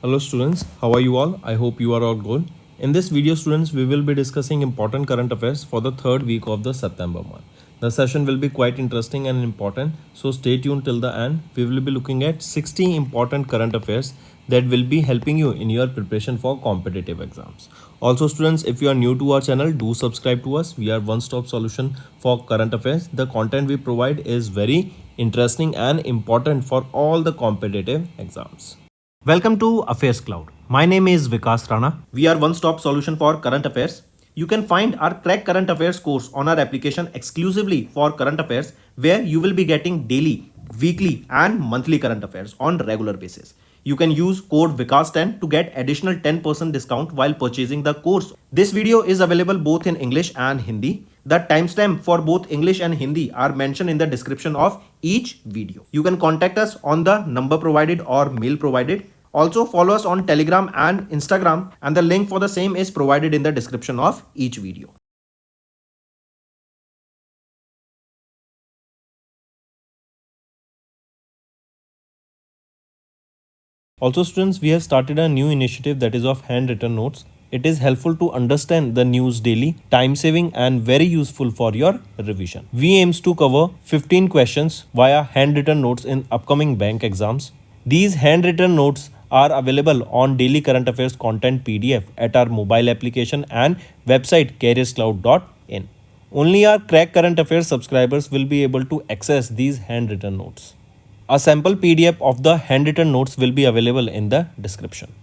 Hello students, how are you all? I hope you are all good. In this video students, we will be discussing important current affairs for the third week of the September month. The session will be quite interesting and important, so stay tuned till the end. We will be looking at 60 important current affairs that will be helping you in your preparation for competitive exams. Also students, if you are new to our channel, do subscribe to us. We are one-stop solution for current affairs. The content we provide is very interesting and important for all the competitive exams. Welcome to Affairs Cloud. My name is Vikas Rana. We are one-stop solution for current affairs. You can find our Crack Current Affairs course on our application exclusively for current affairs, where you will be getting daily, weekly and monthly current affairs on regular basis. You can use code VIKAS10 to get additional 10% discount while purchasing the course. This video is available both in English and Hindi. The timestamp for both English and Hindi are mentioned in the description of each video. You can contact us on the number provided or mail provided. Also follow us on Telegram and Instagram, and the link for the same is provided in the description of each video. Also students, we have started a new initiative that is of handwritten notes. It is helpful to understand the news daily, time saving and very useful for your revision. We aims to cover 15 questions via handwritten notes in upcoming bank exams. These handwritten notes are available on daily current affairs content PDF at our mobile application and website careerscloud.in. Only our Crack Current Affairs subscribers will be able to access these handwritten notes. A sample PDF of the handwritten notes will be available in the description.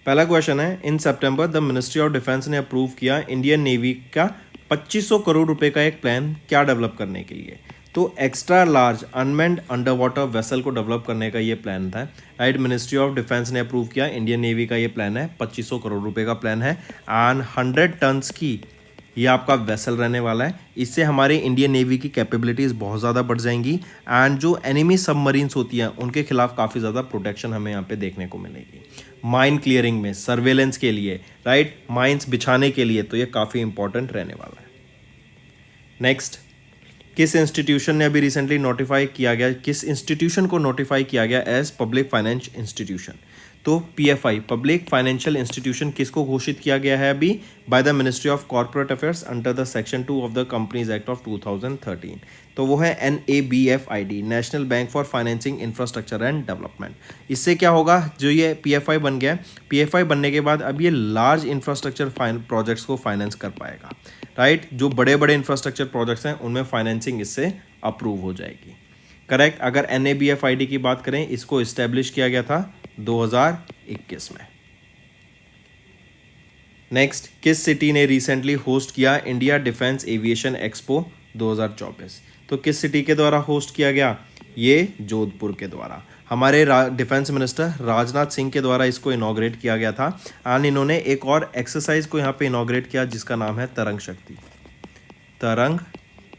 पहला question है, इन सितंबर the ministry of defence ने approve किया Indian navy का 2500 करोड़ रुपए का एक plan क्या develop करने के लिए. तो extra large unmanned under water vessel को डेवलप करने का ये प्लान था. राइट, मिनिस्ट्री ऑफ डिफेंस ने अप्रूव किया, इंडियन नेवी का ये प्लान है, 2500 करोड़ रुपए का प्लान है एंड 100 टन्स की ये आपका वेसल रहने वाला है. इससे हमारे इंडियन नेवी की कैपेबिलिटीज़ बहुत ज़्यादा बढ़ जाएंगी एंड जो एनिमी सबमरीन्स होती हैं उनके खिलाफ काफ़ी ज़्यादा प्रोटेक्शन हमें यहाँ पे देखने को मिलेगी. माइन क्लियरिंग में, सर्वेलेंस के लिए, राइट, माइंस बिछाने के लिए, तो ये काफ़ी इंपॉर्टेंट रहने वाला है. नेक्स्ट, किस इंस्टीट्यूशन ने अभी रिसेंटली नोटिफाई किया गया, किस इंस्टीट्यूशन को नोटिफाई किया गया एज पब्लिक फाइनेंस इंस्टीट्यूशन. तो पीएफआई, पब्लिक फाइनेंशियल इंस्टीट्यूशन, किसको घोषित किया गया है अभी bye the ministry of corporate affairs under the section 2 of the companies act of 2013. तो वो है NABFID, national bank for financing infrastructure and development. इससे क्या होगा, जो ये पीएफआई बन गया, पीएफआई बनने के बाद अब ये लार्ज इंफ्रास्ट्रक्चर प्रोजेक्ट्स को फाइनेंस कर पाएगा. राइट, जो बड़े बड़े इंफ्रास्ट्रक्चर प्रोजेक्ट्स हैं उनमें फाइनेंसिंग इससे अप्रूव हो जाएगी. करेक्ट. अगर NABFID की बात करें, इसको इस्टेब्लिश किया गया था 2021 में. नेक्स्ट, किस सिटी ने रिसेंटली होस्ट किया इंडिया डिफेंस एविएशन एक्सपो 2024. तो किस सिटी के द्वारा होस्ट किया गया, ये जोधपुर के द्वारा. हमारे डिफेंस मिनिस्टर राजनाथ सिंह के द्वारा इसको इनॉग्रेट किया गया था एंड इन्होंने एक और एक्सरसाइज को यहाँ पे इनॉग्रेट किया जिसका नाम है तरंग शक्ति. तरंग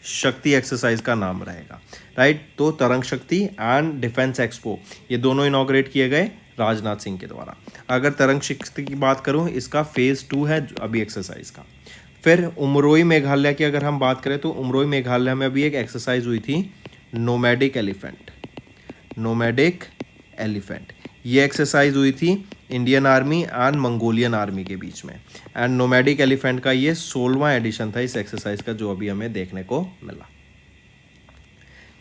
शक्ति एक्सरसाइज का नाम रहेगा. राइट, तो तरंग शक्ति एंड डिफेंस एक्सपो ये दोनों इनॉग्रेट किए गए राजनाथ सिंह के द्वारा. अगर तरंग शक्ति की बात करूं, इसका फेज़ 2 है अभी एक्सरसाइज का. फिर उमरोई मेघालय की अगर हम बात करें, तो उमरोई मेघालय में अभी एक एक्सरसाइज हुई थी नोमैडिक एलिफेंट. नोमैडिक एलिफेंट ये एक्सरसाइज हुई थी Indian army and Mongolian army के बीच में एंड नोमैडिक एलिफेंट का ये 16वां एडिशन था इस एक्सरसाइज का जो अभी हमें देखने को मिला.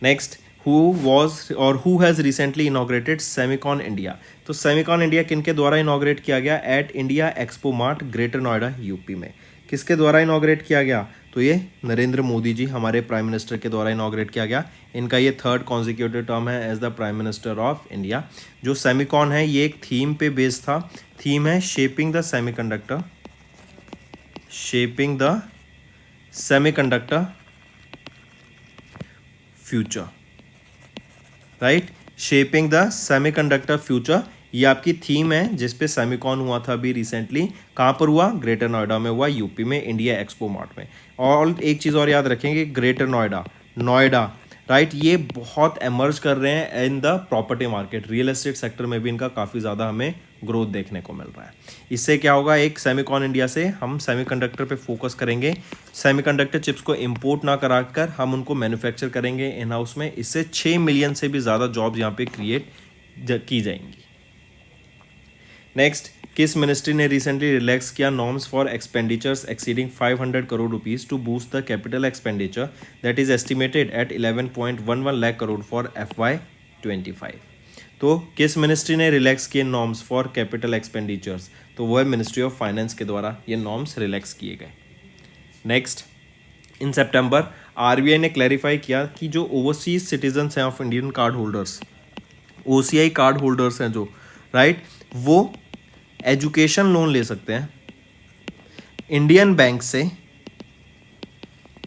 Next, who has recently inaugurated Semicon India. तो सेमिकॉन इंडिया किनके द्वारा इनॉग्रेट किया गया at India Expo Mart Greater Noida UP में. किसके द्वारा इनॉग्रेट किया गया, तो ये नरेंद्र मोदी जी हमारे प्राइम मिनिस्टर के द्वारा इनॉग्रेट किया गया. इनका ये थर्ड कॉन्जिक्यूटिव टर्म है as the prime minister of India. जो सेमिकॉन है ये एक थीम पे बेस्ड था. थीम है shaping the semiconductor, shaping the semiconductor future. Right, shaping the semiconductor future ये आपकी थीम है जिस पे सेमिकॉन हुआ था अभी रिसेंटली. कहाँ पर हुआ, ग्रेटर नोएडा में हुआ, यूपी में, इंडिया एक्सपो मार्ट में. और एक चीज़ और याद रखेंगे, ग्रेटर नोएडा, नोएडा, राइट, ये बहुत एमर्ज कर रहे हैं in the property market. Real estate sector में भी इनका काफ़ी ज़्यादा हमें ग्रोथ देखने को मिल रहा है. इससे क्या होगा, एक सेमिकॉन इंडिया से हम सेमीकंडक्टर पे फोकस करेंगे. सेमीकंडक्टर चिप्स को इंपोर्ट ना कराकर हम उनको मैन्युफैक्चर करेंगे इन हाउस में. इससे 6 मिलियन से भी ज़्यादा जॉब्स यहाँ पे क्रिएट की जाएंगी. नेक्स्ट, किस मिनिस्ट्री ने रिसेंटली रिलैक्स किया norms for expenditures exceeding 500 crore rupees to boost the capital expenditure that is estimated at 11.11 lakh crore for FY25। तो किस मिनिस्ट्री ने रिलैक्स किए नॉर्म्स फॉर कैपिटल एक्सपेंडिचर्स? तो वो है मिनिस्ट्री ऑफ फाइनेंस के द्वारा ये नॉर्म्स रिलैक्स किए गए। नेक्स्ट, इन सितंबर RBI ने क्लैरिफाई किया कि जो ओवरसीज सिटीजन्स हैं of Indian card holders, OCI card holders हैं जो, राइट, वो एजुकेशन लोन ले सकते हैं इंडियन बैंक से,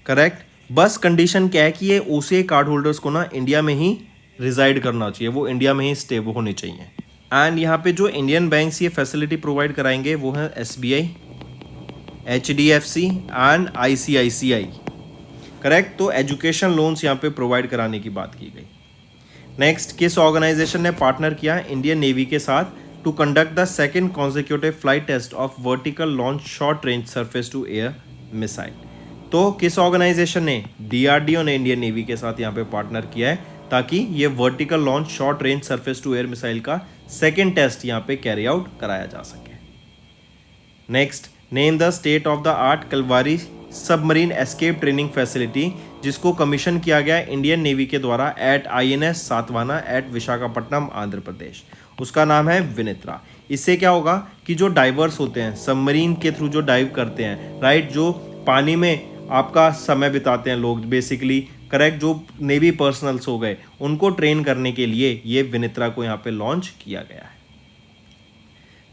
करेक्ट। बस कंडीशन क्या है कि ये OCI कार्ड होल्डर्स को ना इंडिया में ही रिजाइड करना चाहिए, वो इंडिया में ही स्टेबल होने चाहिए। एंड यहाँ पे जो इंडियन बैंक्स ये फैसिलिटी प्रोवाइड कराएंगे वो है SBI, HDFC and ICICI, correct. तो एजुकेशन लोन्स यहाँ पे प्रोवाइड कराने की बात की गई। नेक्स्ट, किस ऑर्गेनाइजेशन ने पार्टनर किया इंडियन नेवी के साथ to conduct the second consecutive flight test of vertical launch short range surface to air missile? तो किस ऑर्गेनाइजेशन ने, DRDO ने इंडियन नेवी के साथ यहाँ पे पार्टनर किया है ताकि ये vertical launch short range surface to air missile का सेकेंड टेस्ट यहाँ पे कैरी आउट कराया जा सके। Next, name the state of the art Kalvari submarine escape training facility जिसको कमीशन किया गया इंडियन नेवी के द्वारा at INS Satavahana at Visakhapatnam Andhra Pradesh. उसका नाम है विनित्रा। इससे क्या होगा कि जो डाइवर्स होते हैं सबमरीन के थ्रू जो डाइव करते हैं, राइट, जो पानी में आपका समय बिताते हैं लोग बेसिकली, करेक्ट, जो नेवी पर्सनल्स हो गए उनको ट्रेन करने के लिए ये विनित्रा को यहाँ पे लॉन्च किया गया है।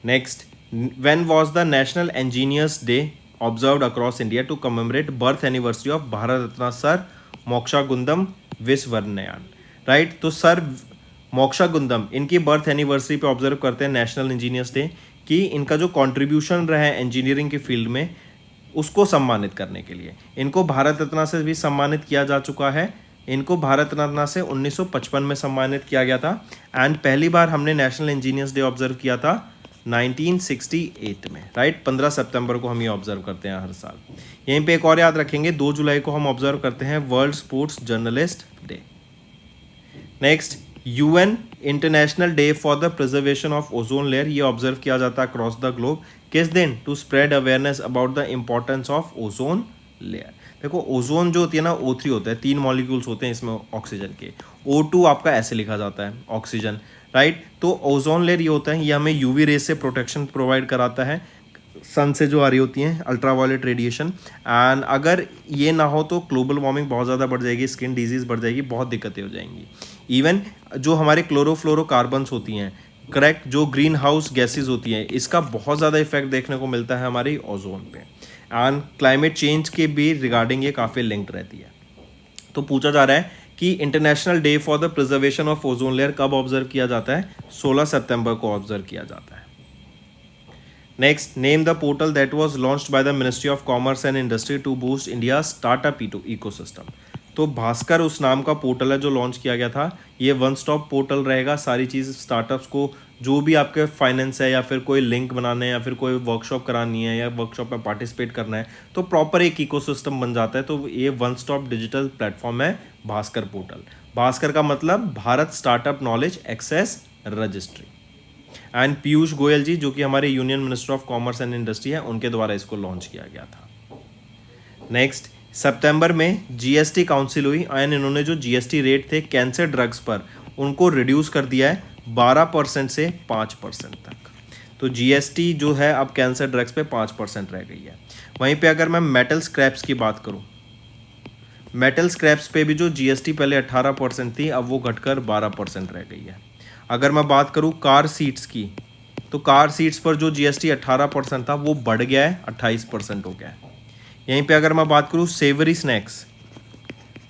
Next, when was the national engineers day observed across India to commemorate birth anniversary of Bharat Ratna sir Mokshagundam Visvesvaraya? Right, तो सर मोक्षागुंडम इनकी बर्थ एनिवर्सरी पे ऑब्जर्व करते हैं नेशनल इंजीनियर्स डे कि इनका जो कंट्रीब्यूशन रहा है इंजीनियरिंग के फील्ड में उसको सम्मानित करने के लिए। इनको भारत रत्न से भी सम्मानित किया जा चुका है। इनको भारत रत्न से 1955 में सम्मानित किया गया था एंड पहली बार हमने नेशनल इंजीनियर्स डे ऑब्जर्व किया था 1968 में, राइट। 15 सितंबर को हम ये ऑब्जर्व करते हैं हर साल। यहीं पे एक और याद रखेंगे, 2 जुलाई को हम ऑब्जर्व करते हैं world sports journalist day. Next, UN international day for the preservation of ozone layer ये ऑब्जर्व किया जाता है अक्रॉस द ग्लोब किस दिन? To spread awareness about the importance of ozone layer. देखो ओजोन जो होती है ना, O3 होता है, 3 मॉलिक्यूल्स होते हैं इसमें ऑक्सीजन के, O2 आपका ऐसे लिखा जाता है ऑक्सीजन, राइट। तो ओजोन लेयर ये होता है, ये हमें UV रेस से प्रोटेक्शन प्रोवाइड कराता है, सन से जो आ रही होती हैं अल्ट्रावायलेट रेडिएशन। एंड अगर ये ना हो तो ग्लोबल वार्मिंग बहुत ज़्यादा बढ़ जाएगी, स्किन डिजीज़ बढ़ जाएगी, बहुत दिक्कतें हो जाएंगी। इवन जो हमारे क्लोरोफ्लोरोकार्बन्स होती हैं, करेक्ट, जो ग्रीन हाउस गैसेज होती हैं, इसका बहुत ज़्यादा इफेक्ट देखने को मिलता है हमारी ओजोन पे। एंड क्लाइमेट चेंज के भी रिगार्डिंग ये काफ़ी लिंक्ड रहती है। तो पूछा जा रहा है कि international day for the preservation of ozone layer कब ऑब्जर्व किया जाता है? 16 सितंबर को ऑब्जर्व किया जाता है। Next, name the portal that was launched by the ministry of commerce and industry to boost India startup ecosystem. तो भास्कर उस नाम का पोर्टल है जो लॉन्च किया गया था। ये वन स्टॉप पोर्टल रहेगा, सारी चीज़ स्टार्टअप्स को जो भी आपके फाइनेंस है या फिर कोई लिंक बनाने है या फिर कोई वर्कशॉप करानी है या वर्कशॉप में पार्टिसिपेट करना है तो प्रॉपर एक इकोसिस्टम बन जाता है। तो ये वन स्टॉप डिजिटल प्लेटफॉर्म है भास्कर पोर्टल। भास्कर का मतलब Bharat startup knowledge access registry. And Piyush Goyal ji जो कि हमारे union minister of commerce and industry है, उनके द्वारा इसको लॉन्च किया गया था। नेक्स्ट, सितंबर में GST काउंसिल हुई एंड इन्होंने जो GST रेट थे कैंसर ड्रग्स पर उनको रिड्यूस कर दिया है 12% से 5% तक। तो GST जो है अब कैंसर ड्रग्स पे 5% रह गई है। वहीं पे अगर मैं मेटल स्क्रैप्स की बात करूं, मेटल स्क्रैप्स पे भी जो GST पहले 18% थी अब वो घटकर 12% रह गई है। अगर मैं बात करूं कार सीट्स की, तो कार सीट्स पर जो GST 18% था वो बढ़ गया है 28% हो गया है। यहीं पे अगर मैं बात करूं सेवरी स्नैक्स,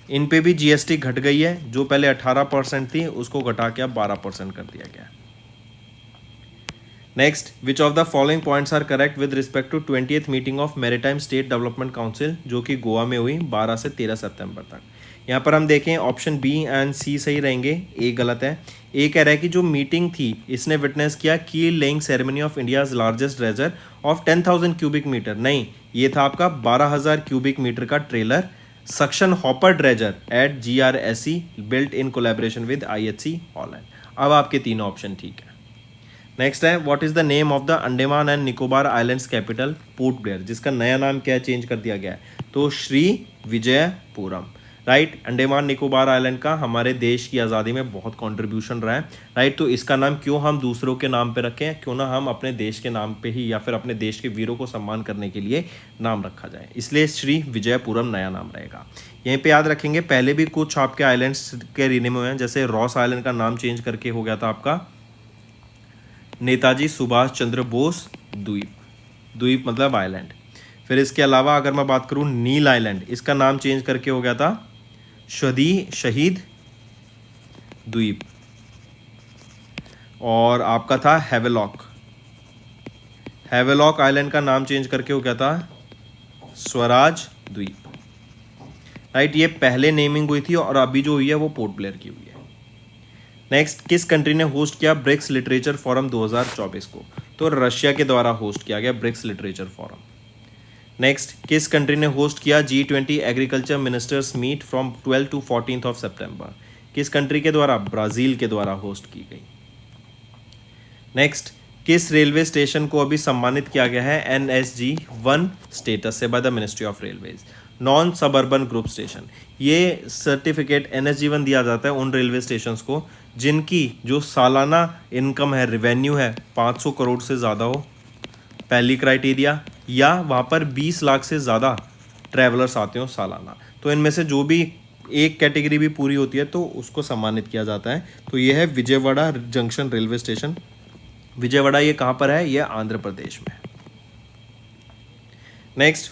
इन पे भी GST घट गई है, जो पहले 18% थी उसको घटा के अब 12% कर दिया गया। Next, which of the following points are correct with respect to 20th meeting of maritime state development council जो कि गोवा में हुई 12 से 13 सितंबर तक। यहाँ पर हम देखें ऑप्शन B एंड C सही रहेंगे, A गलत है। A कह रहा है कि जो मीटिंग थी इसने विटनेस किया की laying ceremony of India's largest dredger of 10,000 cubic metre. नहीं, ये था आपका 12,000 क्यूबिक मीटर का trailer suction hopper dredger at GRSE built in collaboration with IHC Holland. अब आपके तीनों ऑप्शन ठीक है। नेक्स्ट है what is the name of the Andaman and Nicobar islands capital? Port Blair, जिसका नया नाम क्या है, चेंज कर दिया गया है, तो श्री विजयपुरम। राइट, अंडमान निकोबार आइलैंड का हमारे देश की आज़ादी में बहुत कंट्रीब्यूशन रहा है। राइट, तो इसका नाम क्यों हम दूसरों के नाम पे रखें, क्यों ना हम अपने देश के नाम पे ही या फिर अपने देश के वीरों को सम्मान करने के लिए नाम रखा जाए, इसलिए श्री विजयपुरम नया नाम रहेगा। यहीं पे याद रखेंगे पहले भी कुछ आपके आइलैंड्स के रीनेम हुए हैं, जैसे रॉस आइलैंड का नाम चेंज करके हो गया था आपका नेताजी सुभाष चंद्र बोस द्वीप, द्वीप मतलब आइलैंड। फिर इसके अलावा अगर मैं बात करूं नील आइलैंड, इसका नाम चेंज करके हो गया था शहीद द्वीप। और आपका था हेवेलॉक, हेवेलॉक आइलैंड का नाम चेंज करके हो गया था स्वराज द्वीप। राइट, ये पहले नेमिंग हुई थी और अभी जो हुई है वो पोर्ट ब्लेयर की हुई है। नेक्स्ट, किस कंट्री ने होस्ट किया ब्रिक्स लिटरेचर फोरम 2024 को? तो रशिया के द्वारा होस्ट किया गया ब्रिक्स लिटरेचर फोरम। नेक्स्ट, किस कंट्री ने होस्ट किया G20 agriculture ministers meet from 12 to 14 of सितंबर? किस कंट्री के द्वारा? ब्राज़ील के द्वारा होस्ट की गई। नेक्स्ट, किस रेलवे स्टेशन को अभी सम्मानित किया गया है NSG 1 स्टेटस से bye the ministry of railways? Non suburban group station. ये सर्टिफिकेट NSG 1 दिया जाता है उन रेलवे स्टेशंस को जिनकी जो सालाना इनकम है, रेवेन्यू है, 500 करोड़ से ज़्यादा हो, पहली क्राइटेरिया, या वहाँ पर 20 लाख से ज़्यादा ट्रैवलर्स आते हो सालाना। तो इनमें से जो भी एक कैटेगरी भी पूरी होती है तो उसको सम्मानित किया जाता है। तो ये है Vijayawada junction railway station. Vijayawada ये कहाँ पर है? ये आंध्र प्रदेश में। Next,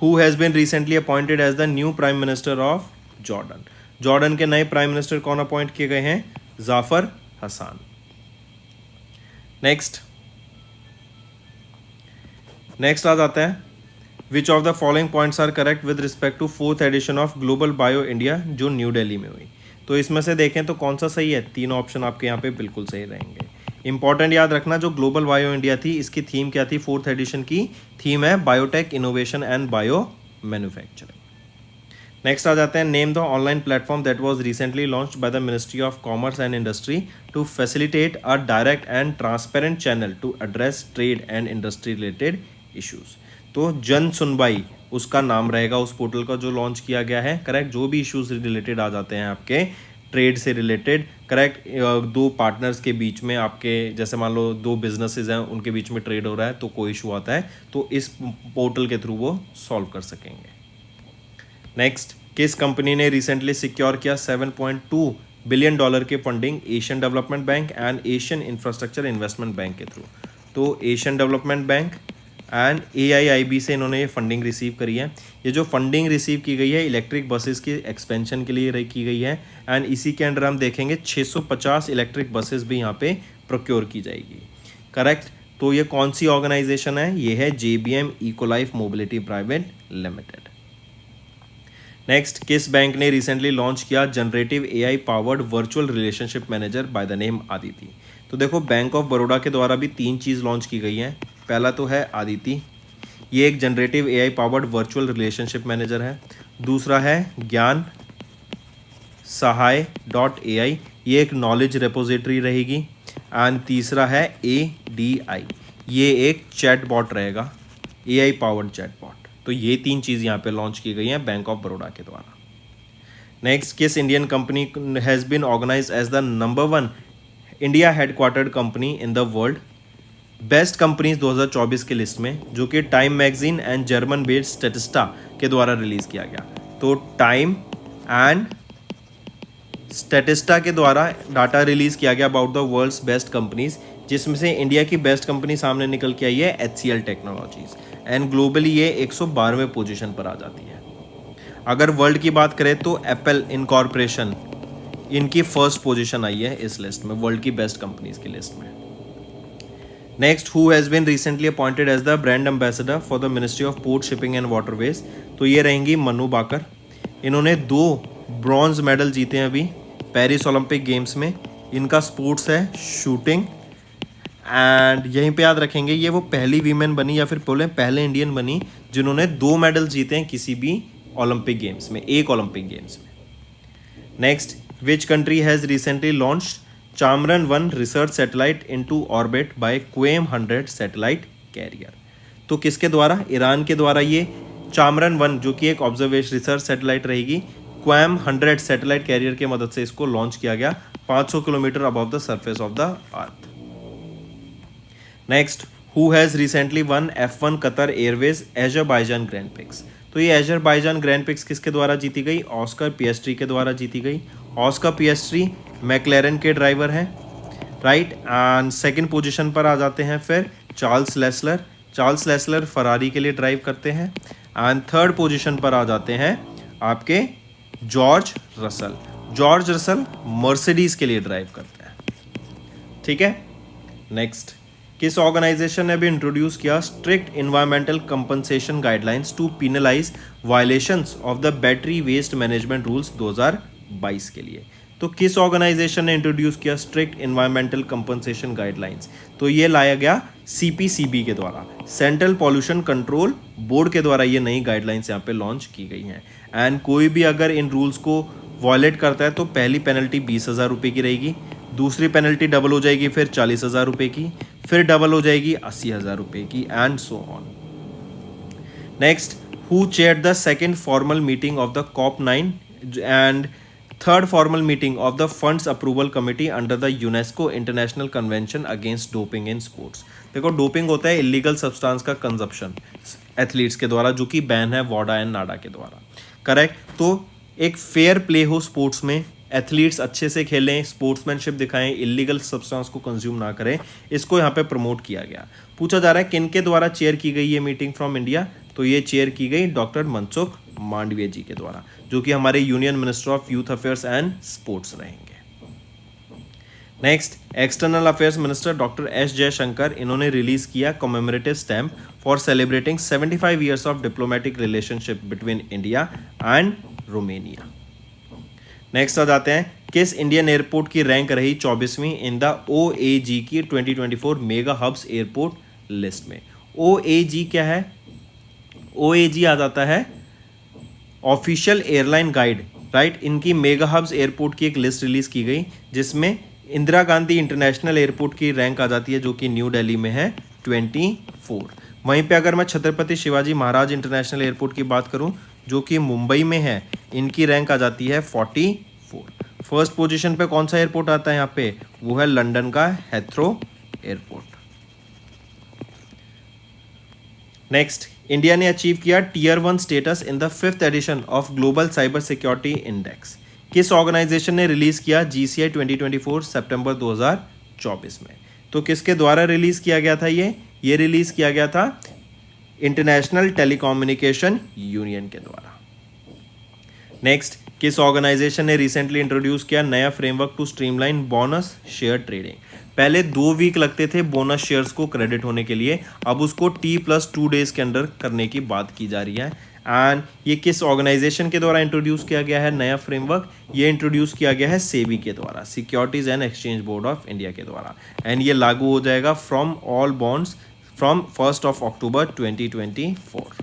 who has been recently appointed as the new prime minister of Jordan? Jordan के नए प्राइम मिनिस्टर कौन अपॉइंट किए गए हैं? जाफर हसान। नेक्स्ट आ जाता है which of the following points are correct with respect to 4th edition of global bio India जो न्यू दिल्ली में हुई? तो इसमें से देखें तो कौन सा सही है? तीनों ऑप्शन आपके यहाँ पे बिल्कुल सही रहेंगे। इंपॉर्टेंट याद रखना, जो ग्लोबल बायो इंडिया थी इसकी थीम क्या थी? 4th एडिशन की थीम है biotech innovation and bio manufacturing. Next आ जाते हैं name the online platform that was recently launched by the ministry of commerce and industry to facilitate a direct and transparent channel to address trade and industry related issues. तो जन सुनवाई उसका नाम रहेगा उस portal का जो लॉन्च किया गया है। करेक्ट, जो भी इश्यूज रिलेटेड आ जाते हैं आपके ट्रेड से रिलेटेड, करेक्ट, दो पार्टनर्स के बीच में आपके, जैसे मान लो दो बिजनेसेस हैं उनके बीच में ट्रेड हो रहा है तो कोई इशू आता है तो इस पोर्टल के थ्रू वो सॉल्व कर सकेंगे। नेक्स्ट, किस कंपनी ने रिसेंटली सिक्योर किया $7.2 बिलियन की funding Asian development bank and Asian infrastructure investment bank के थ्रू? तो Asian development bank and AIIB से इन्होंने ये फंडिंग रिसीव करी है। ये जो फंडिंग रिसीव की गई है इलेक्ट्रिक बसेस की एक्सपेंशन के लिए की गई है एंड इसी के अंडर हम देखेंगे 650 इलेक्ट्रिक बसेस भी यहाँ पे प्रोक्योर की जाएगी। करेक्ट, तो ये कौन सी ऑर्गेनाइजेशन है? ये है JBM ecolife mobility private limited. Next, किस बैंक ने रिसेंटली लॉन्च किया generative AI powered virtual relationship manager by the name Aditi? तो देखो, बैंक ऑफ बड़ौदा के द्वारा भी 3 चीज़ लॉन्च की गई हैं। पहला तो है आदिति, ये एक generative AI powered virtual relationship manager है। दूसरा है ज्ञान सहाय .ai, ये एक नॉलेज रेपोजिटरी रहेगी। एंड तीसरा है ADI, ये एक चैट बॉट रहेगा, AI पावर्ड चैट बॉट। तो ये 3 चीज़ यहाँ पे लॉन्च की गई हैं बैंक ऑफ बड़ौदा के द्वारा। नेक्स्ट, किस Indian company has been organise as the number 1 India headquartered company in the world best companies 2024 के लिस्ट में, जो कि Time magazine and German based Statista के द्वारा रिलीज किया गया? तो टाइम एंड स्टेटिस्टा के द्वारा डाटा रिलीज किया गया about the world's best companies, जिसमें से इंडिया की बेस्ट कंपनी सामने निकल के आई है HCL टेक्नोलॉजीज एंड ग्लोबली ये 112वें पोजीशन पर आ जाती है। अगर वर्ल्ड की बात करें तो एप्पल इनकॉर्पोरेशन इनकी फर्स्ट पोजीशन आई है इस लिस्ट में, वर्ल्ड की बेस्ट कंपनीज की लिस्ट में। Next, who has been recently appointed as the brand ambassador for the ministry of port shipping and waterways? तो ये रहेंगी मनु बाकर। इन्होंने 2 ब्रॉन्ज मेडल जीते हैं अभी पेरिस ओलंपिक गेम्स में। इनका स्पोर्ट्स है शूटिंग एंड यहीं पे याद रखेंगे ये वो पहली वीमेन बनी या फिर बोले पहले इंडियन बनी जिन्होंने 2 मेडल जीते हैं किसी भी ओलंपिक गेम्स में, एक ओलंपिक गेम्स में। Next, which country has recently launched Chandrayaan-1 research satellite into orbit by QAM-100 satellite carrier। तो किसके द्वारा? ईरान के द्वारा ये चांद्रयान-1 जो कि एक ऑब्जर्वेशन रिसर्च सैटेलाइट रहेगी, QAM-100 सैटेलाइट कैरियर की मदद से इसको लॉन्च किया गया 500 kilometre above the surface of the earth. Next, who has recently one F1 Qatar Airways Azerbaijan grand prix. तो ये अजरबैजान ग्रैंड प्रिक्स किसके द्वारा जीती गई? ऑस्कर पियस्ट्री के द्वारा जीती गई। ऑस्कर पियस्ट्री मैक्लेरन के ड्राइवर हैं, राइट। एंड सेकंड पोजीशन पर आ जाते हैं फिर चार्ल्स लेसलर। चार्ल्स लेसलर फरारी के लिए ड्राइव करते हैं। एंड थर्ड पोजीशन पर आ जाते हैं आपके George Russell. George Russell Mercedes के लिए ड्राइव करते हैं, ठीक है। नेक्स्ट, किस ऑर्गेनाइजेशन ने भी इंट्रोड्यूस किया strict environmental compensation guidelines to penalise violations of the battery waste management rules 2022 के लिए? तो किस ऑर्गेनाइजेशन ने इंट्रोड्यूस किया स्ट्रिक्ट इन्वायरमेंटल कंपनसेशन गाइडलाइंस? तो ये लाया गया CPCB के द्वारा, सेंट्रल पॉल्यूशन कंट्रोल बोर्ड के द्वारा ये नई गाइडलाइंस यहाँ पे लॉन्च की गई हैं। एंड कोई भी अगर इन रूल्स को वॉयलेट करता है तो पहली पेनल्टी 20,000 रुपये की रहेगी, दूसरी पेनल्टी डबल हो जाएगी फिर 40,000 रुपये की, फिर डबल हो जाएगी 80,000 रुपये की, and so on. Next, who chaired the second formal meeting of the COP9 and third formal meeting of the funds approval committee under the UNESCO international convention against doping in sports. देखो, doping होता है illegal substance का consumption athletes के द्वारा, जो कि ban है वाडा and नाडा के द्वारा, करेक्ट। तो एक फेयर प्ले हो स्पोर्ट्स में, एथलीट्स अच्छे से खेलें, स्पोर्ट्समैनशिप दिखाएं, इलीगल सब्सटेंस को कंज्यूम ना करें, इसको यहाँ पे प्रमोट किया गया। पूछा जा रहा है किन के द्वारा चेयर की गई ये मीटिंग फ्रॉम इंडिया? तो ये चेयर की गई डॉक्टर मनसुख मांडविया जी के द्वारा, जो कि हमारे union minister of youth affairs and sports रहेंगे। Next, external affairs minister doctor S Jaishankar, इन्होंने रिलीज किया commemorative stamp for celebrating 75 years of diplomatic relationship between India and Romania. Next आ जाते हैं, किस इंडियन एयरपोर्ट की रैंक रही 24वीं इन द OAG की 2024 मेगा हब्स एयरपोर्ट लिस्ट में? OAG क्या है? OAG आ जाता है ऑफिशियल एयरलाइन गाइड, राइट। इनकी मेगा हब्स एयरपोर्ट की एक लिस्ट रिलीज की गई जिसमें इंदिरा गांधी इंटरनेशनल एयरपोर्ट की रैंक आ जाती है जो कि न्यू दिल्ली में है 24। वहीं पे अगर मैं छत्रपति शिवाजी महाराज इंटरनेशनल एयरपोर्ट की बात करूं जो कि मुंबई में है, इनकी रैंक आ जाती है 44। फर्स्ट पोजीशन पे कौन सा एयरपोर्ट आता है यहाँ पे? वो है लंदन का हेथ्रो एयरपोर्ट। नेक्स्ट, इंडिया ने अचीव किया Tier 1 status in the 5th edition of global cyber security index. किस ऑर्गेनाइजेशन ने रिलीज किया GCI 2024 सितंबर 2024 में? तो किसके द्वारा रिलीज किया गया था ये रिलीज किया गया था इंटरनेशनल टेलीकम्युनिकेशन यूनियन के द्वारा। नेक्स्ट, किस ऑर्गेनाइजेशन ने रिसेंटली इंट्रोड्यूस किया नया framework to streamline bonus share trading? पहले 2 वीक लगते थे बोनस शेयर्स को क्रेडिट होने के लिए, अब उसको T+2 डेज के अंदर करने की बात की जा रही है। एंड ये किस ऑर्गेनाइजेशन के द्वारा इंट्रोड्यूस किया गया है नया फ्रेमवर्क? ये इंट्रोड्यूस किया गया है सेबी के द्वारा, securities and exchange board of India के द्वारा। एंड ये लागू हो जाएगा from all bonds from 1 October 2024।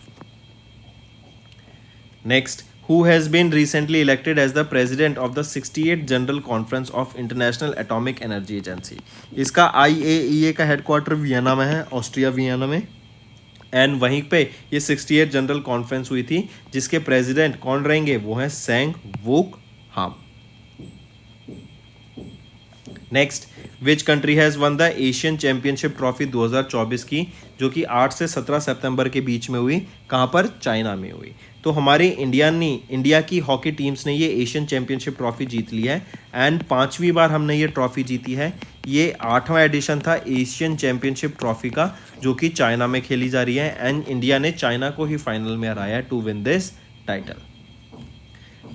Next, who has been recently elected as the president of the 68th General Conference of International Atomic Energy Agency? इसका IAEA का headquarter Vienna में है, ऑस्ट्रिया वियना में। एंड वहीं पे ये 68th जनरल कॉन्फ्रेंस हुई थी जिसके प्रेसिडेंट कौन रहेंगे? वो हैं सेंग वोक हाम। Next, which country has one the Asian championship trophy 2024 की, जो कि 8 से 17 सितंबर के बीच में हुई, कहाँ पर? चाइना में हुई। तो हमारी इंडिया की हॉकी टीम्स ने ये एशियन चैंपियनशिप ट्रॉफी जीत ली है एंड 5वीं बार हमने ये ट्रॉफी जीती है। ये 8वां एडिशन था एशियन चैंपियनशिप ट्रॉफी का, जो कि चाइना में खेली जा रही है एंड इंडिया ने चाइना को ही फाइनल में हराया to win this title.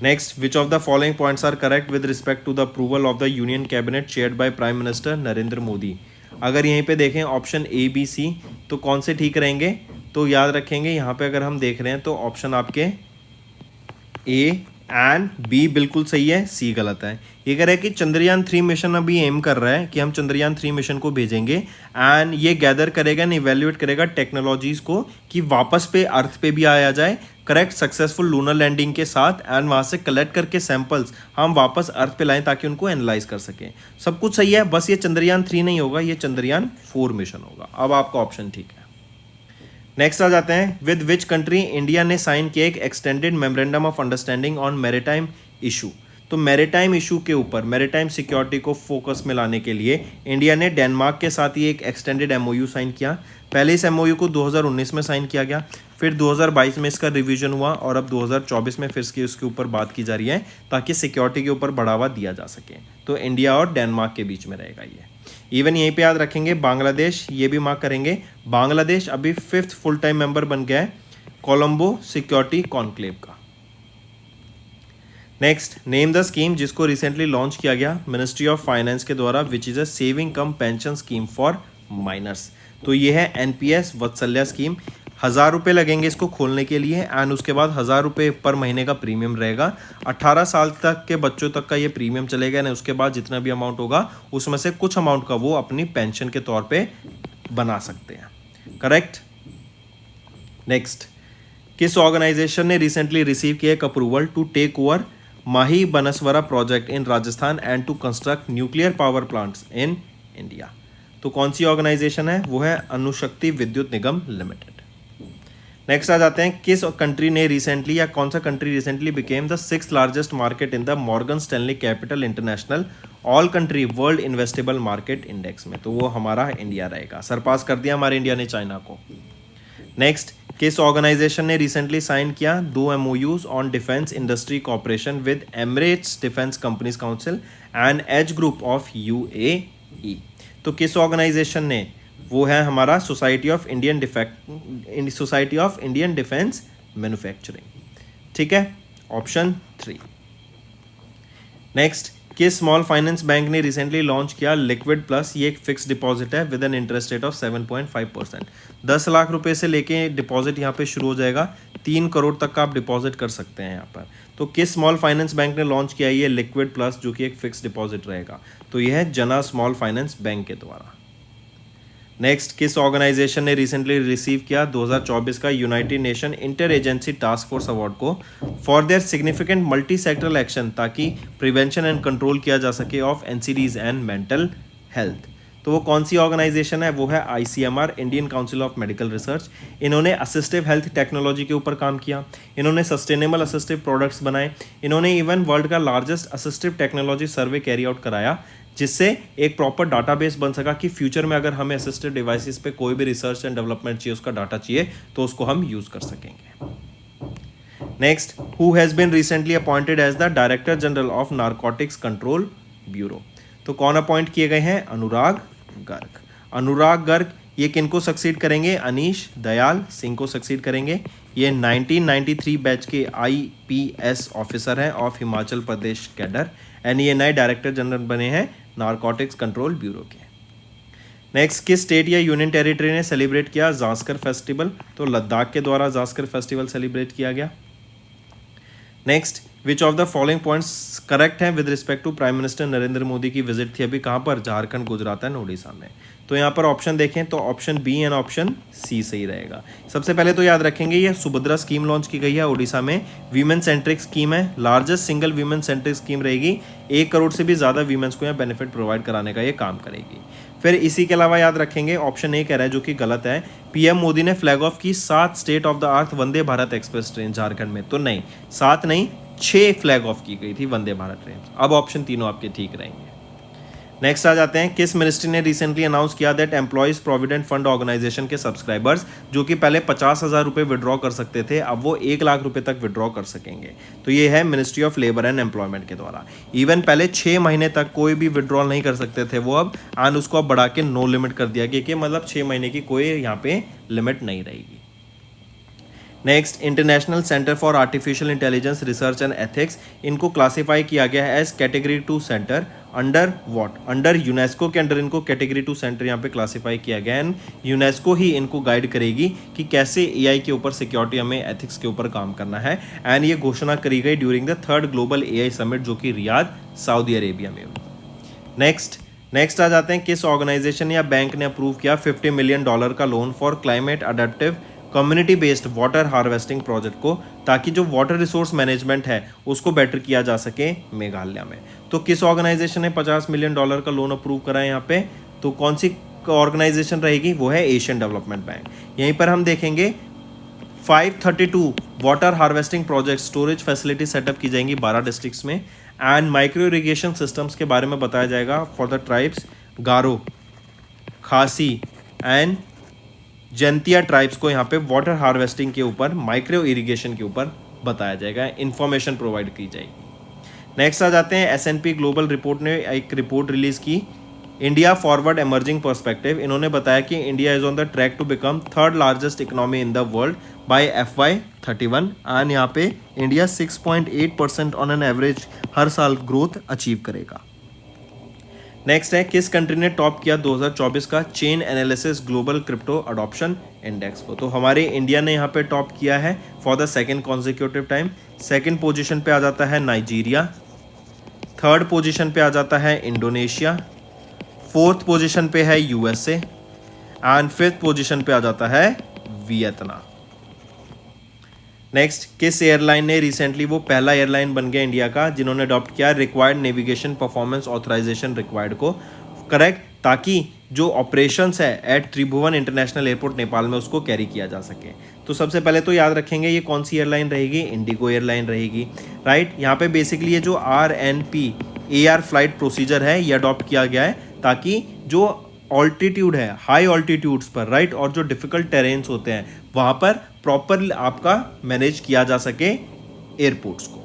Next, which of the following points are correct with respect to the approval of the union cabinet chaired by prime minister Narendra Modi? अगर यहीं पे देखें ऑप्शन A, B, C, तो कौन से ठीक रहेंगे? तो याद रखेंगे यहाँ पे अगर हम देख रहे हैं तो ऑप्शन आपके A, एंड बी बिल्कुल सही है, सी गलत है। ये कह रहा है कि चंद्रयान 3 मिशन अभी एम कर रहा है कि हम चंद्रयान 3 मिशन को भेजेंगे एंड ये गैदर करेगा एंड इवेल्युएट करेगा टेक्नोलॉजीज को कि वापस पे अर्थ पे भी आया जाए, करेक्ट, सक्सेसफुल लूनर लैंडिंग के साथ, एंड वहाँ से कलेक्ट करके सैंपल्स हम वापस अर्थ पे लाएं ताकि उनको एनालाइज कर सकें। सब कुछ सही है, बस ये चंद्रयान 3 नहीं होगा, ये चंद्रयान 4 मिशन होगा। अब आपका ऑप्शन ठीक है। नेक्स्ट आ जाते हैं, विद विच कंट्री इंडिया ने साइन किया एक extended memorandum of understanding on maritime issue. तो मैरीटाइम इशू के ऊपर मैरीटाइम सिक्योरिटी को फोकस में लाने के लिए इंडिया ने डेनमार्क के साथ ही एक एक्सटेंडेड एमओयू साइन किया। पहले इस एमओयू को 2019 में साइन किया गया, फिर 2022 में इसका रिवीजन हुआ और अब 2024 में फिर उसके ऊपर बात की जा रही है ताकि सिक्योरिटी के ऊपर बढ़ावा दिया जा सके। तो इंडिया और डेनमार्क के बीच में रहेगा ये। इवन यहीं पे याद रखेंगे बांग्लादेश, ये भी मार्क करेंगे, बांग्लादेश अभी 5th फुल टाइम मेंबर बन गया है कोलंबो सिक्योरिटी कॉन्क्लेव का। नेक्स्ट, नेम द स्कीम जिसको रिसेंटली लॉन्च किया गया मिनिस्ट्री ऑफ फाइनेंस के द्वारा, which is a saving cum pension scheme for minors. तो ये है एनपीएस वत्सल्य स्कीम। 1000 रुपये लगेंगे इसको खोलने के लिए एंड उसके बाद 1000 रुपये पर महीने का प्रीमियम रहेगा। 18 साल तक के बच्चों तक का ये प्रीमियम चलेगा एंड उसके बाद जितना भी अमाउंट होगा उसमें से कुछ अमाउंट का वो अपनी पेंशन के तौर पे बना सकते हैं, करेक्ट। नेक्स्ट, किस ऑर्गेनाइजेशन ने रिसेंटली रिसीव किया एक approval to take over Mahi Banswara project in Rajasthan and to construct nuclear power plants in India. तो कौन सी ऑर्गेनाइजेशन है, वो है अणुशक्ति विद्युत निगम लिमिटेड। नेक्स्ट आ जाते हैं, किस कंट्री ने रिसेंटली या कौन सा country recently became the 6th largest market in the Morgan Stanley capital international all country world investable market index में। तो वो हमारा इंडिया रहेगा, सरपास कर दिया हमारे इंडिया ने चाइना को। नेक्स्ट, किस ऑर्गेनाइजेशन ने रिसेंटली साइन किया 2 MoUs on defence industry corporation with Emirates defence companies council and age group of UAE. तो किस ऑर्गेनाइजेशन ने, वो है हमारा society of Indian defence manufacturing, ठीक है, ऑप्शन 3। नेक्स्ट, किस स्मॉल फाइनेंस बैंक ने रिसेंटली लॉन्च किया लिक्विड प्लस। ये एक फिक्स डिपॉजिट है with an interest rate of 7.5%। 10 lakh रुपए से लेके डिपॉजिट यहाँ पे शुरू हो जाएगा, 3 करोड़ तक का आप डिपॉजिट कर सकते हैं यहाँ पर। तो किस स्मॉल फाइनेंस बैंक ने लॉन्च किया ये लिक्विड प्लस, जो कि एक फिक्स डिपॉजिट रहेगा। तो यह है जना स्मॉल फाइनेंस बैंक के द्वारा। नेक्स्ट, किस ऑर्गेनाइजेशन ने रिसेंटली रिसीव किया 2024 का united nation inter agency task force award को for their significant multi sectoral action, ताकि प्रिवेंशन एंड कंट्रोल किया जा सके of NCDs and mental health. तो वो कौन सी ऑर्गेनाइजेशन है, वो है ICMR, Indian council of medical research. इन्होंने असिस्टिव हेल्थ टेक्नोलॉजी के ऊपर काम किया, इन्होंने सस्टेनेबल असिस्टिव प्रोडक्ट्स बनाए, इन्होंने इवन वर्ल्ड का लार्जेस्ट असिस्टिव टेक्नोलॉजी सर्वे कैरी आउट कराया, जिससे एक प्रॉपर डाटाबेस बन सका कि फ्यूचर में अगर हमें असिस्टिव डिवाइसेस पे कोई भी रिसर्च एंड डेवलपमेंट चाहिए, उसका डाटा चाहिए, तो उसको हम यूज कर सकेंगे। Next, who has been recently appointed as the director general of narcotics control bureau. तो कौन अपॉइंट किए गए हैं, अनुराग गर्ग। अनुराग गर्ग ये किनको सक्सीड करेंगे, अनीश दयाल सिंह को सक्सीड करेंगे। ये 1993 बैच के आईपीएस ऑफिसर हैं of Himachal Pradesh cadre and ये नए डायरेक्टर जनरल बने हैं नारकोटिक्स कंट्रोल ब्यूरो के। नेक्स्ट, किस स्टेट या यूनियन टेरिटरी ने सेलिब्रेट किया जास्कर फेस्टिवल। तो लद्दाख के द्वारा जास्कर फेस्टिवल सेलिब्रेट किया गया। Next, which of the following points correct हैं with respect to prime minister Narendra Modi की विजिट थी अभी कहाँ पर, झारखंड, गुजरात एंड उड़ीसा में। तो यहाँ पर ऑप्शन देखें तो option B and option C सही रहेगा। सबसे पहले तो याद रखेंगे ये सुभद्रा स्कीम लॉन्च की गई है उड़ीसा में, वीमेन सेंट्रिक स्कीम है, largest single women centric scheme रहेगी, 1 करोड़ से भी ज़्यादा वीमेंस को यहाँ बेनिफिट प्रोवाइड कराने का ये काम करेगी। फिर इसी के अलावा याद रखेंगे ऑप्शन ए कह रहा है जो कि गलत है, पीएम मोदी ने फ्लैग ऑफ की 7 state of the earth Vande Bharat express train Jharkhand में। तो नहीं, 7 नहीं 6 फ्लैग ऑफ की गई थी वंदे भारत ट्रेन। अब ऑप्शन तीनों आपके ठीक रहेंगे। नेक्स्ट आ जाते हैं, किस मिनिस्ट्री ने रिसेंटली अनाउंस किया that employees provident fund organisation के सब्सक्राइबर्स जो कि पहले 50,000 रुपये विड्रॉ कर सकते थे, अब वो 1 लाख रुपए तक विड्रॉ कर सकेंगे। तो ये है ministry of labour and employment के द्वारा। इवन पहले 6 महीने तक कोई भी विड्रॉल नहीं कर सकते थे वो अब, एंड उसको अब बढ़ा के नो लिमिट कर दिया गया कि मतलब 6 महीने की कोई यहाँ पे लिमिट नहीं रहेगी। Next, international centre for artificial intelligence research and ethics, इनको क्लासीफाई किया गया है as category 2 centre under what, under UNESCO के अंडर इनको कैटेगरी 2 सेंटर यहाँ पे क्लासीफाई किया गया है। यूनेस्को ही इनको गाइड करेगी कि कैसे एआई के ऊपर सिक्योरिटी हमें एथिक्स के ऊपर काम करना है। एंड ये घोषणा करी गई during the 3rd global AI summit जो कि रियाद सऊदी अरेबिया में हुई। नेक्स्ट आ जाते हैं, किस ऑर्गेनाइजेशन या बैंक ने अप्रूव किया $50 मिलियन का loan for climate adaptive community based water harvesting project को, ताकि जो वाटर रिसोर्स मैनेजमेंट है उसको बेटर किया जा सके मेघालय में। तो किस ऑर्गेनाइजेशन ने $50 मिलियन का लोन अप्रूव करा है यहाँ पे, तो कौन सी ऑर्गेनाइजेशन रहेगी, वो है एशियन डेवलपमेंट बैंक। यहीं पर हम देखेंगे 532 water harvesting project storage facility setup की जाएंगी 12 डिस्ट्रिक्ट्स में। एंड माइक्रो इरिगेशन सिस्टम्स के बारे में बताया जाएगा फॉर द ट्राइब्स गारो, खासी एंड जंतिया ट्राइब्स को यहाँ पे वाटर हार्वेस्टिंग के ऊपर, माइक्रो इरिगेशन के ऊपर बताया जाएगा, इंफॉर्मेशन प्रोवाइड की जाएगी। नेक्स्ट आ जाते हैं, एसएनपी ग्लोबल रिपोर्ट ने एक रिपोर्ट रिलीज की, इंडिया फॉरवर्ड इमर्जिंग पर्सपेक्टिव। इन्होंने बताया कि India is on the track to become 3rd largest economy in the world by FY31 and यहाँ पे इंडिया 6.8% ऑन एन एवरेज हर साल ग्रोथ अचीव करेगा। नेक्स्ट है, किस कंट्री ने टॉप किया 2024 का chain analysis global crypto adoption index को, तो हमारे इंडिया ने यहाँ पे टॉप किया है for the 2nd consecutive time. 2nd position पे आ जाता है नाइजीरिया, 3rd पोजीशन पे आ जाता है इंडोनेशिया, 4th पोजीशन पे है USA एंड 5th पोजीशन पे आ जाता है वियतनाम। नेक्स्ट, किस एयरलाइन ने रिसेंटली, वो पहला एयरलाइन बन गया इंडिया का जिन्होंने अडॉप्ट किया required navigation performance authorization required को, करेक्ट, ताकि जो ऑपरेशंस है at Tribhuvan international airport Nepal में उसको कैरी किया जा सके। तो सबसे पहले तो याद रखेंगे ये कौन सी एयरलाइन रहेगी, इंडिगो एयरलाइन रहेगी, राइट। यहाँ पे बेसिकली ये जो RNP AR फ्लाइट प्रोसीजर है ये अडॉप्ट किया गया है ताकि जो ऑल्टीट्यूड है, हाई ऑल्टीट्यूड्स पर, राइट, और जो डिफिकल्ट टेरेन्स होते हैं वहाँ पर प्रॉपर आपका मैनेज किया जा सके एयरपोर्ट्स को।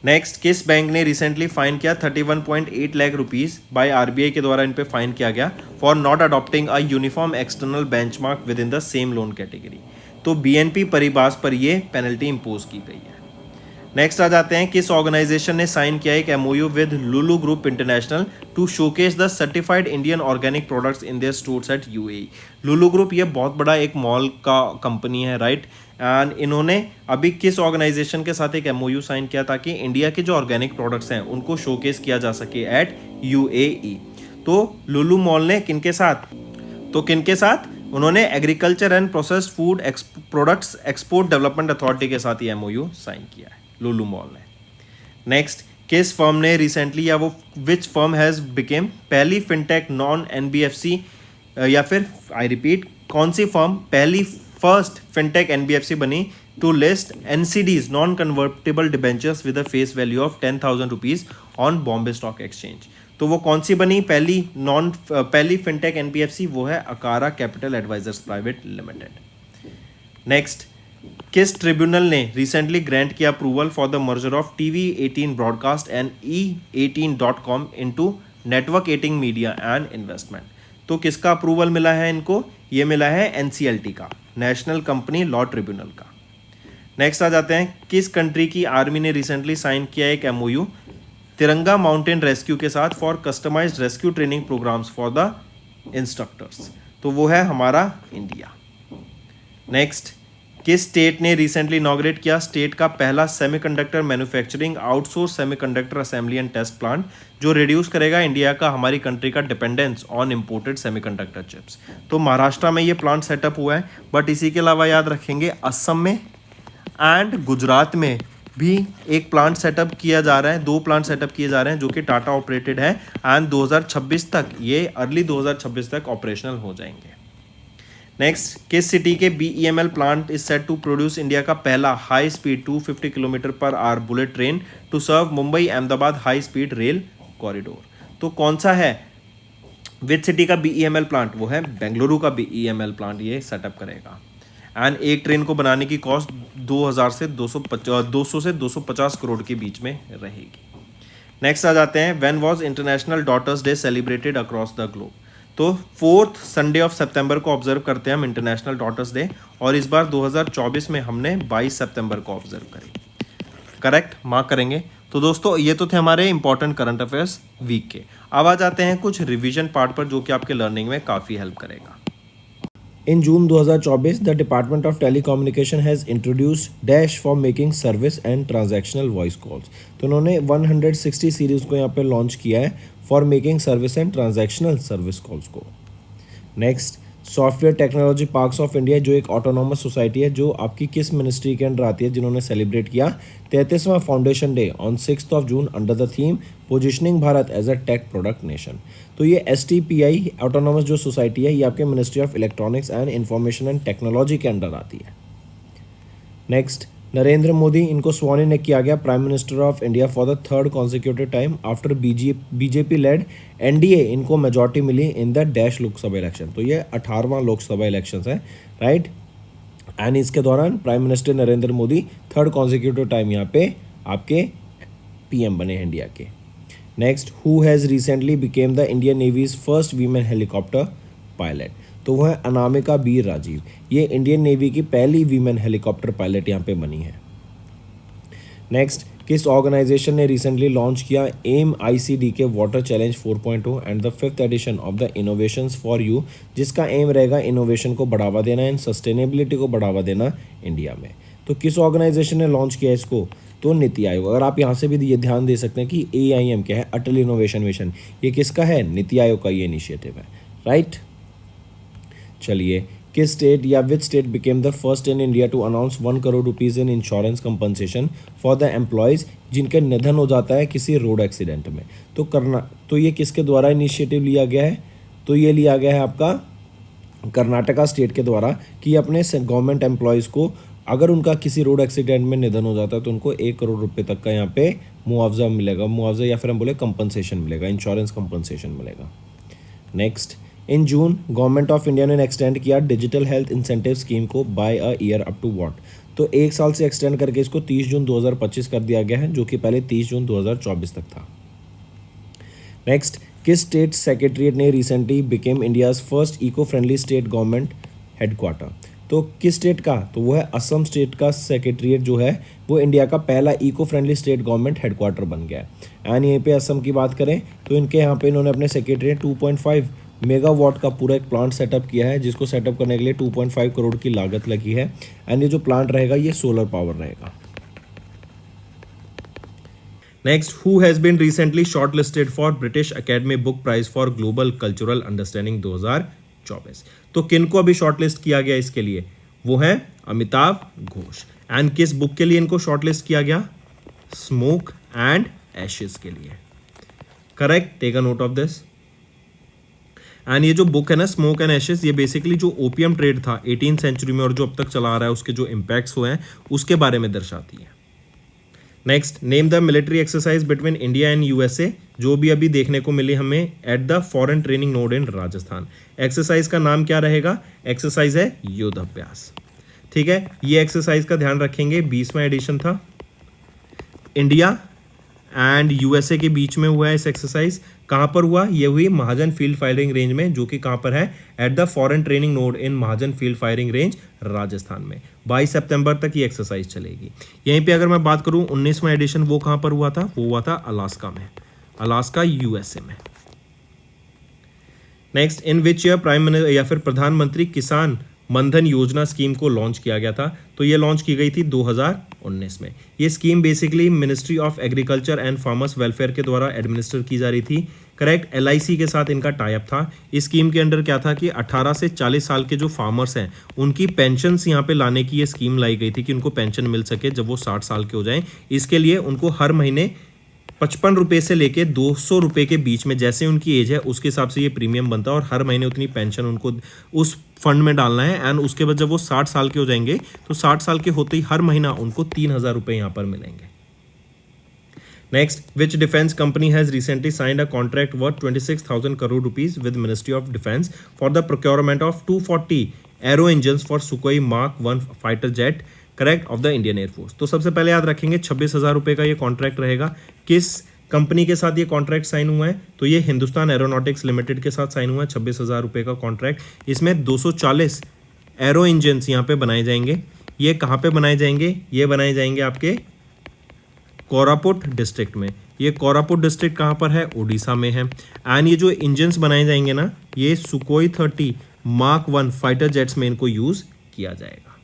नेक्स्ट, किस बैंक ने रिसेंटली फाइन किया 31.8 लाख रुपीस बाय RBI के द्वारा इन पे फाइन किया गया for not adopting a uniform external benchmark with in the same loan category. तो BNP परिबास पर ये पेनल्टी इंपोज की गई है। नेक्स्ट आ जाते हैं, किस ऑर्गेनाइजेशन ने साइन किया एक MOU with Lulu group international to showcase the certified Indian organic products in their stores at UAE। Lulu group ये बहुत बड़ा एक मॉल का कंपनी है, राइट, एंड इन्होंने अभी किस ऑर्गेनाइजेशन के साथ एक MOU साइन किया ताकि इंडिया के जो ऑर्गेनिक प्रोडक्ट्स हैं उनको शोकेस किया जा सके एट UAE। तो लुलु मॉल ने किनके साथ, उन्होंने agriculture and processed food products export development authority के साथ ये MOU साइन किया है लुलु मॉल ने। नेक्स्ट, किस फर्म ने रिसेंटली, या वो विच फर्म हैज बिकेम पहली फिनटेक नॉन NBFC, या फिर आई रिपीट, कौन सी फर्म पहली फर्स्ट फिनटेक NBFC बनी to list NCDs non convertible debentures with a face value of 10,000 rupees on Bombay stock exchange. तो वो कौन सी बनी पहली फिनटेक NBFC, वो है Akara capital advisors private limited. Next, किस ट्रिब्यूनल ने रिसेंटली ग्रांट किया approval for the merger of TV18 broadcast and E18.com into network 18 media and investment. तो किसका अप्रूवल मिला है इनको, ये मिला है NCLT का, नेशनल कंपनी लॉ ट्रिब्यूनल का। नेक्स्ट आ जाते हैं, किस कंट्री की आर्मी ने रिसेंटली साइन किया एक MOU तिरंगा माउंटेन रेस्क्यू के साथ for customised rescue training programmes for the instructors, तो वो है हमारा इंडिया। नेक्स्ट, किस स्टेट ने रिसेंटली इनॉग्रेट किया स्टेट का पहला semiconductor manufacturing outsource semiconductor assembly and test plant, जो रिड्यूस करेगा इंडिया का, हमारी कंट्री का dependence on imported semiconductor chips. तो महाराष्ट्र में ये प्लांट सेटअप हुआ है, बट इसी के अलावा याद रखेंगे असम में एंड गुजरात में भी एक प्लांट सेटअप किया जा रहा है, 2 प्लांट सेटअप किए जा रहे हैं जो कि टाटा ऑपरेटेड है एंड 2026 तक, ये अर्ली 2026 तक ऑपरेशनल हो जाएंगे। नेक्स्ट, किस सिटी के BEML plant is set to produce India का पहला high speed 250 km/h bullet train to serve Mumbai Ahmedabad high speed rail corridor. तो कौन सा है, विच सिटी का BEML प्लांट, वो है बेंगलुरु का BEML प्लांट ये सेटअप करेगा। एंड एक ट्रेन को बनाने की कॉस्ट 200 से 250 करोड़ के बीच में रहेगी। नेक्स्ट आ जाते हैं, when was international daughters day celebrated across the globe. तो 4th संडे ऑफ सितंबर को ऑब्जर्व करते हैं हम इंटरनेशनल डॉटर्स डे, और इस बार 2024 में हमने 22 सितंबर को ऑब्जर्व करी। करेक्ट, मार्क करेंगे। तो दोस्तों ये तो थे हमारे इंपॉर्टेंट करंट अफेयर्स वीक के। अब आ जाते हैं कुछ रिवीजन पार्ट पर जो कि आपके लर्निंग में काफ़ी हेल्प करेगा। In June 2024, the Department of Telecommunication has introduced Dash for making service and transactional voice calls. तो उन्होंने 160 सीरीज को यहाँ पे लॉन्च किया है for making service and transactional service calls को। Next, software technology parks of India जो एक ऑटोनॉमस सोसाइटी है जो आपकी किस मिनिस्ट्री के अंडर आती है, जिन्होंने सेलिब्रेट किया 33वां foundation day on 6th of June under the theme positioning Bharat as a tech product nation. तो ये STPI ऑटोनॉमस जो सोसाइटी है ये आपके ministry of electronics and information and technology के अंडर आती है। नेक्स्ट, नरेंद्र मोदी इनको स्वॉन इन किया गया prime minister of India for the third consecutive time after BJP led NDA इनको मेजॉरिटी मिली in the dash Lok Sabha election. तो ये 18वां लोकसभा इलेक्शन है, राइट। एंड इसके दौरान prime minister Narendra Modi third consecutive time यहाँ पे आपके PM बने इंडिया के। Next, who has recently became the Indian navy's first women helicopter pilot. तो वह अनामिका बीर राजीव, ये इंडियन नेवी की पहली वीमेन हेलीकॉप्टर पायलट यहाँ पे बनी है। नेक्स्ट, किस ऑर्गेनाइजेशन ने रिसेंटली लॉन्च किया AIM ICD K water challenge 4.0 and the 5th edition of the innovations for you, जिसका एम रहेगा इनोवेशन को बढ़ावा देना एंड सस्टेनेबिलिटी को बढ़ावा देना इंडिया में। तो किस ऑर्गेनाइजेशन ने लॉन्च किया इसको, तो नीति आयोग। अगर आप यहाँ से भी ये ध्यान दे सकते हैं कि AIM क्या है, अटल इनोवेशन मिशन, ये किसका है, नीति आयोग का ये इनिशिएटिव है, राइट। चलिए, किस स्टेट या which state became the first in India to announce 1 crore rupees in insurance compensation for the employees जिनके निधन हो जाता है किसी रोड एक्सीडेंट में। तो ये किसके द्वारा इनिशिएटिव लिया गया है, तो ये लिया गया है आपका कर्नाटका स्टेट के द्वारा कि अपने गवर्नमेंट एम्प्लॉयज़ को अगर उनका किसी रोड एक्सीडेंट में निधन हो जाता है तो उनको 1 करोड़ रुपये तक का यहाँ पे मुआवजा मिलेगा, मुआवजा या फिर हम बोले कंपनसेशन मिलेगा, इंश्योरेंस कंपनसेशन मिलेगा। Next, in June government of India ने एक्सटेंड किया डिजिटल हेल्थ इंसेंटिव स्कीम को by a year up to what. तो 1 साल से एक्सटेंड करके इसको 30 जून 2025 कर दिया गया है, जो कि पहले 30 जून 2024 तक था। नेक्स्ट, किस स्टेट सेक्रेटरीट ने recently became India's first eco friendly state government headquarter. तो किस स्टेट का, तो वो है असम स्टेट का सेक्रेटरीट जो है वो इंडिया का पहला eco friendly state government headquarter बन गया है। एंड यहीं पे असम की बात करें तो इनके यहाँ पे इन्होंने अपने सेक्रेटरीट 2.5 मेगावाट का पूरा एक प्लांट सेटअप किया है, जिसको सेटअप करने के लिए 2.5 करोड़ की लागत लगी है। एंड ये जो प्लांट रहेगा ये सोलर पावर रहेगा। Next, who has been recently shortlisted for British academy book prize for global cultural understanding 2024। तो किन को अभी शॉर्टलिस्ट किया गया इसके लिए, वो है अमिताभ घोष। एंड किस बुक के लिए इनको शॉर्टलिस्ट किया गया, स्मोक एंड एशेस के लिए। Correct, take a note of this. And ये जो बुक है ना स्मोक एंड एशेस, ये बेसिकली जो ओपियम ट्रेड था 18th सेंचुरी में और जो अब तक चला आ रहा है उसके जो इम्पैक्ट्स हुए हैं उसके बारे में दर्शाती है। Next, name the military exercise between India and USA जो भी अभी देखने को मिली हमें at the foreign training node in Rajasthan. Exercise का नाम क्या रहेगा, एक्सरसाइज है युद्ध अभ्यास। ठीक है, ये एक्सरसाइज का ध्यान रखेंगे, 20वां एडिशन था। इंडिया एंड USA के बीच में हुआ है इस एक्सरसाइज। कहाँ पर हुआ, ये हुई महाजन फील्ड फायरिंग रेंज में, जो कि कहाँ पर है, at the foreign training node in Mahajan field firing range Rajasthan में। 22 सितंबर तक ये एक्सरसाइज चलेगी। यहीं पे अगर मैं बात करूँ 19वां एडिशन वो कहाँ पर हुआ था, वो हुआ था अलास्का में, अलास्का USA में। Next, in which year prime minister या फिर प्रधानमंत्री किसान मनधन योजना स्कीम को लॉन्च किया गया था, तो ये लॉन्च की गई थी 2019 में। ये scheme basically ministry of agriculture and farmers welfare के द्वारा एडमिनिस्टर की जा रही थी। करेक्ट, LIC के साथ इनका टाई अप था। इस स्कीम के अंडर क्या था कि 18 से 40 साल के जो फार्मर्स हैं उनकी पेंशन यहाँ पे लाने की ये स्कीम लाई गई थी कि उनको पेंशन मिल सके जब वो 60 साल के हो जाएं। इसके लिए उनको हर महीने 55 रुपये से लेके 200 रुपये के बीच में जैसे उनकी एज है उसके हिसाब से ये प्रीमियम बनता है और हर महीने उतनी पेंशन उनको उस फंड में डालना है। एंड उसके बाद जब वो 60 साल के हो जाएंगे तो 60 साल के होते ही हर महीना उनको 3000 रुपये यहाँ पर मिलेंगे। Next, which defence company has recently signed a contract worth 26,000 crore rupees with ministry of defence for the procurement of 240 arrow engines for सुकोई mark 1 fighter jet correct of the Indian air force. तो सबसे पहले याद रखेंगे 26,000 रुपये का ये कॉन्ट्रैक्ट रहेगा। किस कंपनी के साथ ये कॉन्ट्रैक्ट साइन हुआ है, तो ये हिंदुस्तान एरोनॉटिक्स लिमिटेड के साथ साइन हुआ है, 26,000 रुपये का कॉन्ट्रैक्ट। इसमें 240 एरो इंजन्स यहाँ पे बनाए जाएंगे। ये कहाँ पे बनाए जाएंगे? ये बनाए जाएंगे आपके कोरापुट डिस्ट्रिक्ट में। ये कोरापुट डिस्ट्रिक्ट कहाँ पर है? उड़ीसा में है। एंड ये जो इंजन्स बनाए जाएंगे ना, ये सुकोई 30 मार्क 1 फाइटर जेट्स में इनको यूज किया जाएगा।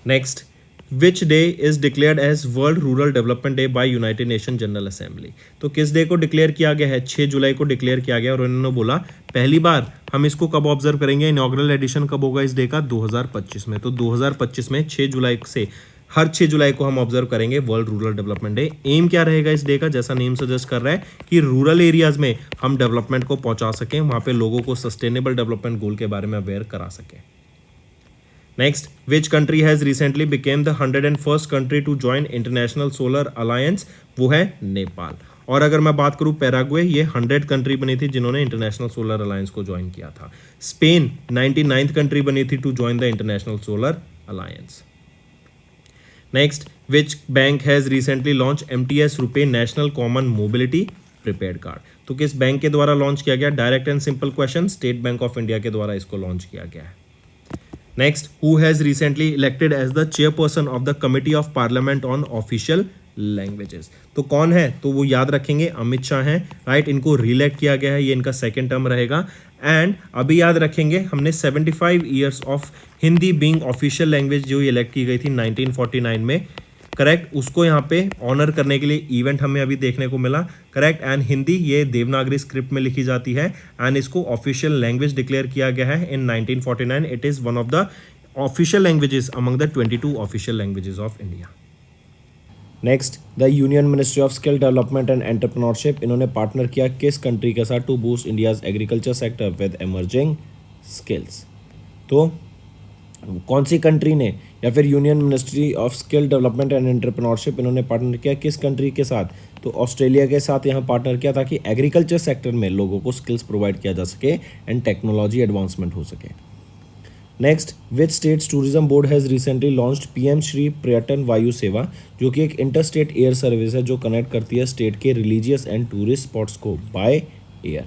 Next, which day is declared as world rural development day by united nation general assembly? तो किस डे को डिक्लेयर किया गया है? 6 जुलाई को डिक्लेयर किया गया। और उन्होंने बोला पहली बार हम इसको कब ऑब्जर्व करेंगे? इनॉग्रल एडिशन कब होगा इस डे का? 2025 में। तो 2025 में 6 जुलाई से हर 6 जुलाई को हम ऑब्जर्व करेंगे world rural development day. Aim क्या रहेगा इस डे का? जैसा नेम सजेस्ट कर रहा है कि रूरल एरियाज में हम डेवलपमेंट को पहुंचा सकें, वहां पे लोगों को सस्टेनेबल डेवलपमेंट गोल के बारे में अवेयर करा सकें। Next, which country has recently became the 101st country to join international solar alliance? वो है नेपाल। और अगर मैं बात करूं पैराग्वे, ये 100 कंट्री बनी थी जिन्होंने इंटरनेशनल सोलर अलायंस को ज्वाइन किया था। स्पेन 99th कंट्री बनी थी to join the international solar alliance. Next, which bank has recently launch MTS RuPay national common mobility prepaid card? तो किस बैंक के द्वारा लॉन्च किया गया? Direct and simple question, state bank of India के द्वारा इसको लॉन्च किया गया है। Next, who has recently elected as the chairperson of the committee of parliament on official languages? तो कौन है? तो वो याद रखेंगे, अमित शाह हैं, राइट। इनको रिलेक्ट किया गया है, ये इनका सेकेंड टर्म रहेगा। एंड अभी याद रखेंगे हमने 75 years of Hindi being official language जो इलेक्ट की गई थी 1949 में, करेक्ट, उसको यहाँ पे ऑनर करने के लिए इवेंट हमें अभी देखने को मिला, करेक्ट। एंड हिंदी ये देवनागरी स्क्रिप्ट में लिखी जाती है एंड इसको ऑफिशियल लैंग्वेज डिक्लेयर किया गया है in 1949। It is one of the official languages among the 22 official languages of India. Next, the union ministry of skill development and entrepreneurship, इन्होंने पार्टनर किया किस कंट्री के साथ to boost India's agriculture sector with emerging skills? तो कौन सी country ने या फिर union ministry of skill development and entrepreneurship इन्होंने पार्टनर किया किस कंट्री के साथ? तो ऑस्ट्रेलिया के साथ यहाँ पार्टनर किया ताकि एग्रीकल्चर सेक्टर में लोगों को स्किल्स प्रोवाइड किया जा सके एंड टेक्नोलॉजी एडवांसमेंट हो सके। Next, which states tourism board has recently launched PM Shri पर्यटन वायु सेवा, जो कि एक इंटरस्टेट एयर सर्विस है जो कनेक्ट करती है स्टेट के रिलीजियस एंड टूरिस्ट स्पॉट्स को बाय एयर।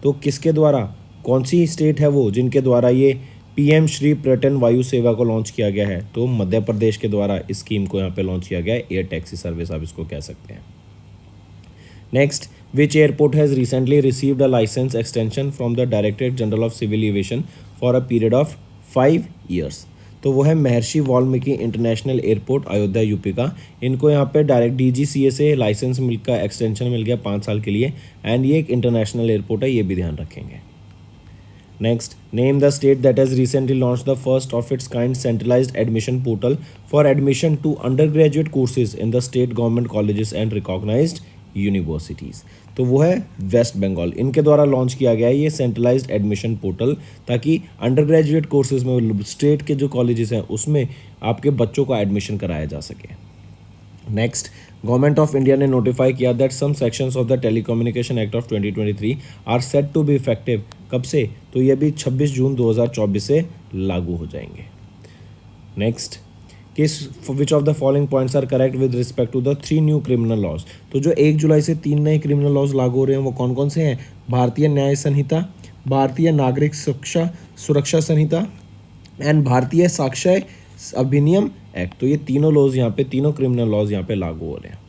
तो किसके द्वारा, कौन सी स्टेट है वो जिनके द्वारा ये PM श्री पर्यटन वायु सेवा को लॉन्च किया गया है? तो मध्य प्रदेश के द्वारा इस स्कीम को यहाँ पे लॉन्च किया गया है, एयर टैक्सी सर्विस आप इसको कह सकते हैं। Next, which airport has recently received a license extension from the Directorate General of Civil Aviation for a period of 5 years? तो वो है महर्षि Valmiki international airport Ayodhya UP का। इनको यहाँ पे डायरेक्ट DGCA से लाइसेंस मिलकर एक्सटेंशन मिल गया 5 साल के लिए एंड ये एक इंटरनेशनल एयरपोर्ट है, ये भी ध्यान रखेंगे। Next, name the state that has recently launch the first of its kind centralised admission portal for admission to undergraduate courses in the state government colleges and recognised universities. तो वो है waste Bengal, इनके द्वारा launch किया गया है ये centralised admission portal, ताकि अंडर ग्रेजुएट कोर्सेज में स्टेट के जो कॉलेजेस हैं उसमें आपके बच्चों का एडमिशन कराया जा सके। नेक्स्ट, गवर्नमेंट ऑफ इंडिया ने नोटिफाई किया that some sections of the telecommunication act of 2023 are set to be effective. कब से? तो ये भी 26 जून 2024 से लागू हो जाएंगे। Next, which of the following points are correct with respect to the 3 new criminal laws? तो जो 1 जुलाई से 3 नए क्रिमिनल लॉज लागू हो रहे हैं वो कौन कौन से हैं? भारतीय न्याय संहिता, भारतीय नागरिक सुरक्षा संहिता एंड भारतीय साक्ष्य अधिनियम एक्ट। तो ये तीनों लॉज यहाँ पे, तीनों क्रिमिनल लॉज यहाँ पे लागू हो रहे हैं।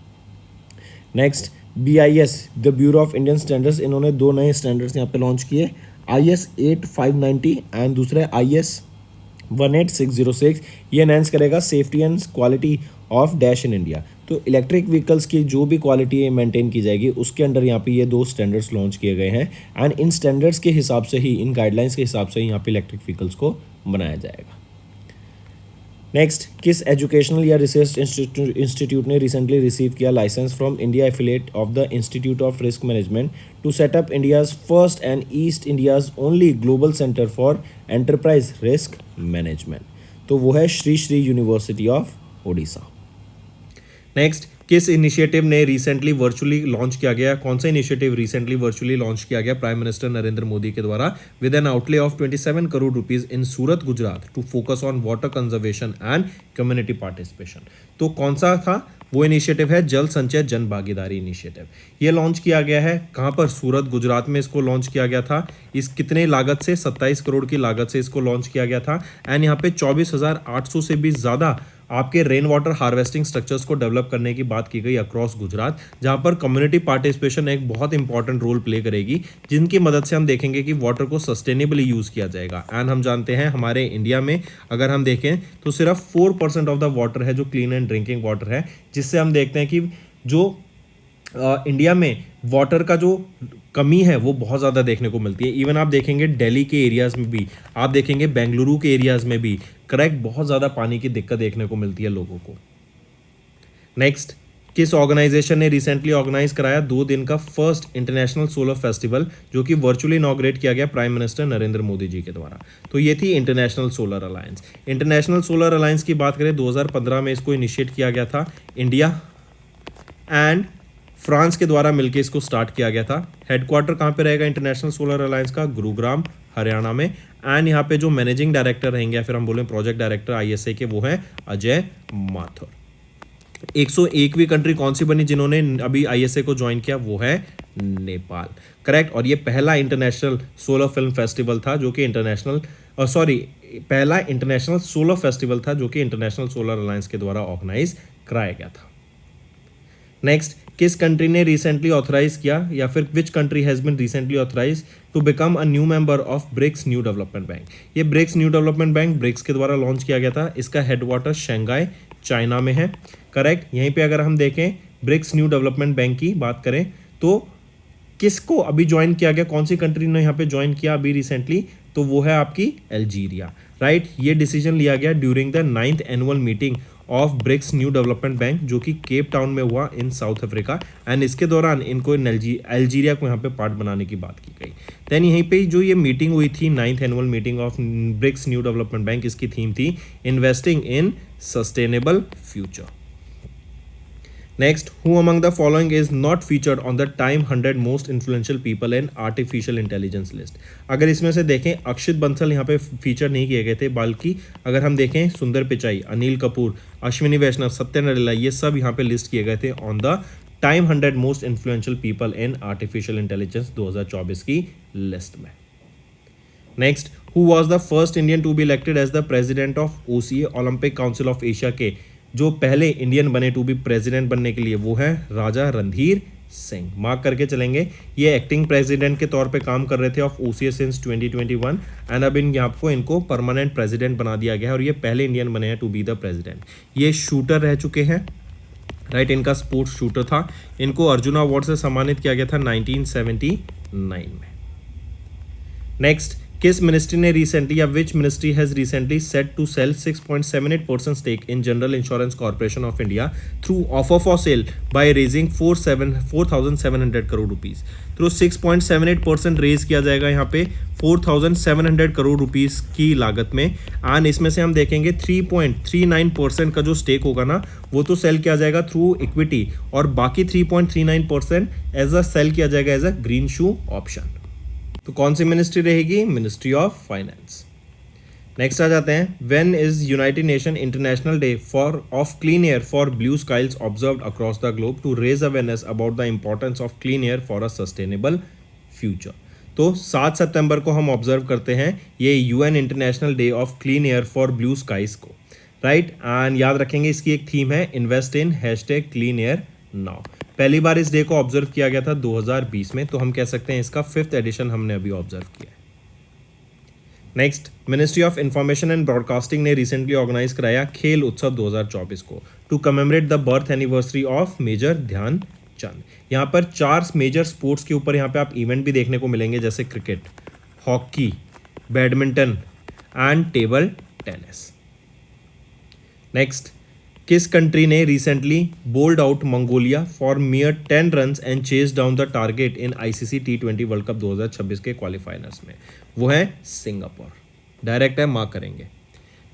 Next, BIS the bureau of Indian standards, इन्होंने 2 नए स्टैंडर्ड्स यहाँ पे लॉन्च किए, IS 8590 एंड दूसरे IS 18606। ये एनहेंस करेगा safety and quality of dash in India. तो इलेक्ट्रिक व्हीकल्स की जो भी क्वालिटी मेंटेन की जाएगी उसके अंडर यहाँ पे ये 2 स्टैंडर्ड्स लॉन्च किए गए हैं एंड इन स्टैंडर्ड्स के हिसाब से ही, इन गाइडलाइंस के हिसाब से ही यहाँ पे इलेक्ट्रिक व्हीकल्स को बनाया जाएगा। नेक्स्ट, किस एजुकेशनल या रिसर्च इंस्टीट्यूट ने रिसेंटली रिसीव किया licence from India affiliate of the institute of risk management to set up India's first and east India's only global centre for enterprise risk management? तो वो है Sri Sri university of Odisha. Next, किस initiative ने recently virtually launch किया गया? कौन सा initiative recently virtually launch किया गया प्राइम मिनिस्टर नरेंद्र मोदी के द्वारा with an outlay of 27 crore rupees in Surat Gujarat to focus on water conservation and community participation? तो कौन सा था? वो इनिशिएटिव है जल संचय जन भागीदारी इनिशिएटिव। ये लॉन्च किया गया है कहाँ पर? सूरत, गुजरात में इसको लॉन्च किया गया था। इस कितने लागत से? 27 करोड़ की लागत से इसको लॉन्च किया गया था। एंड यहाँ पे 24,800 से भी ज़्यादा आपके रेन वाटर हार्वेस्टिंग स्ट्रक्चर्स को डेवलप करने की बात की गई अक्रॉस गुजरात, जहां पर कम्युनिटी पार्टिसिपेशन एक बहुत इंपॉर्टेंट रोल प्ले करेगी, जिनकी मदद से हम देखेंगे कि वाटर को सस्टेनेबली यूज़ किया जाएगा। एंड हम जानते हैं हमारे इंडिया में अगर हम देखें तो सिर्फ 4% ऑफ द वाटर है जो क्लीन एंड ड्रिंकिंग वाटर है, जिससे हम देखते हैं कि जो इंडिया में वाटर का जो कमी है वो बहुत ज़्यादा देखने को मिलती है। इवन आप देखेंगे दिल्ली के एरियाज़ में भी, आप देखेंगे बेंगलुरु के एरियाज़ में भी, करेक्ट, बहुत ज़्यादा पानी की दिक्कत देखने को मिलती है लोगों को। नेक्स्ट, किस ऑर्गेनाइजेशन ने रिसेंटली ऑर्गेनाइज कराया 2 दिन का फर्स्ट इंटरनेशनल सोलर फेस्टिवल, जो कि वर्चुअली इनॉग्रेट किया गया प्राइम मिनिस्टर नरेंद्र मोदी जी के द्वारा? तो ये थी international solar alliance. International solar alliance की बात करें 2015 में इसको इनिशिएट किया गया था। इंडिया एंड फ्रांस के द्वारा मिलकर इसको स्टार्ट किया गया था। हेडक्वार्टर कहाँ पे रहेगा इंटरनेशनल सोलर अलायंस का? गुरुग्राम, हरियाणा में। एंड यहाँ पे जो मैनेजिंग डायरेक्टर रहेंगे या फिर हम बोलें प्रोजेक्ट डायरेक्टर आईएसए के, वो हैं अजय माथुर। 101वीं कंट्री कौन सी बनी जिन्होंने अभी आईएसए को ज्वाइन किया? वो है नेपाल, करेक्ट। और ये पहला इंटरनेशनल सोलर फिल्म फेस्टिवल था जो कि पहला इंटरनेशनल सोलर फेस्टिवल था जो कि इंटरनेशनल सोलर अलायंस के द्वारा ऑर्गेनाइज कराया गया था। नेक्स्ट, किस कंट्री ने रिसेंटली ऑथराइज किया या फिर which country has been recently authorise to become a new member of BRICS new development bank? ये BRICS new development bank BRICS के द्वारा लॉन्च किया गया था। इसका हेडक्वार्टर शंघाई, चाइना में है, करेक्ट। यहीं पे अगर हम देखें ब्रिक्स न्यू डेवलपमेंट बैंक की बात करें तो किसको अभी ज्वाइन किया गया, कौन सी कंट्री ने यहाँ पे ज्वाइन किया अभी रिसेंटली? तो वो है आपकी अल्जीरिया, राइट। ये डिसीजन लिया गया during the 9th annual meeting of BRICS new development bank, जो कि केप टाउन में हुआ इन साउथ अफ्रीका। एंड इसके दौरान इनको अल्जीरिया को यहाँ पे पार्ट बनाने की बात की गई। देन यहीं पे जो ये मीटिंग हुई थी 9th annual meeting of BRICS new development bank, इसकी थीम थी investing in sustainable future. Next, who among the following is not featured on the Time 100 most influential people in artificial intelligence list? अगर इसमें से देखें अक्षित बंसल यहाँ pay feature नहीं किए गए थे, बल्कि अगर हम देखें सुंदर पिचाई, अनिल कपूर, अश्विनी वैष्णव, सत्य नाडेला, ये सब यहाँ पे लिस्ट किए गए थे on the Time 100 most influential people in artificial intelligence 2024 की लिस्ट में। Next, who was the first Indian to be elected as the president of OCA Olympic Council of Asia के जो पहले इंडियन बने टू बी प्रेसिडेंट बनने के लिए? वो है राजा रणधीर सिंह। मार्क करके चलेंगे, ये एक्टिंग प्रेसिडेंट के तौर पे काम कर रहे थे ऑफ ओसीए सिंस 2021 एंड अब इनको परमानेंट प्रेसिडेंट बना दिया गया है और ये पहले इंडियन बने हैं टू बी द प्रेसिडेंट। ये शूटर रह चुके हैं, राइट, इनका स्पोर्ट्स शूटर था। इनको अर्जुना अवार्ड से सम्मानित किया गया था 1979 में। नेक्स्ट, किस मिनिस्ट्री ने रिसेंटली या which ministry has recently set to sell 6.78% stake in general insurance corporation of India through offer for sale by raising 4,700 crore rupees? तो 6.78% रेज किया जाएगा यहाँ पे 4,700 करोड़ रुपीस की लागत में। एंड इसमें से हम देखेंगे 3.39% का जो स्टेक होगा ना, वो तो सेल किया जाएगा थ्रू इक्विटी और बाकी 3.39% एज अ सेल किया जाएगा as a greenshoe option. तो कौन सी मिनिस्ट्री रहेगी? Ministry of finance. नेक्स्ट आ जाते हैं, when is united nation international day for of clean air for blue skies observed across the globe to raise awareness about the importance of clean air for a sustainable future? तो 7 सितंबर को हम observe करते हैं ये UN international day of clean air for blue skies को, right. And याद रखेंगे इसकी एक थीम है invest in #clean air now. पहली बार इस डे को ऑब्जर्व किया गया था 2020 में, तो हम कह सकते हैं इसका 5th एडिशन हमने अभी ऑब्जर्व किया है। Next, ministry of information and broadcasting ने रिसेंटली ऑर्गेनाइज कराया खेल उत्सव 2024 को to commemorate the birth anniversary of major Dhyan Chand. यहाँ पर 4 मेजर स्पोर्ट्स के ऊपर यहाँ पे आप इवेंट भी देखने को मिलेंगे, जैसे cricket, hockey, badminton and table tennis. Next, किस कंट्री ने recently bowled out Mongolia for mere 10 runs and chase down the target in ICC T20 world cup 2026 के क्वालिफायर्स में? वो है सिंगापुर, डायरेक्ट है, मार्क करेंगे।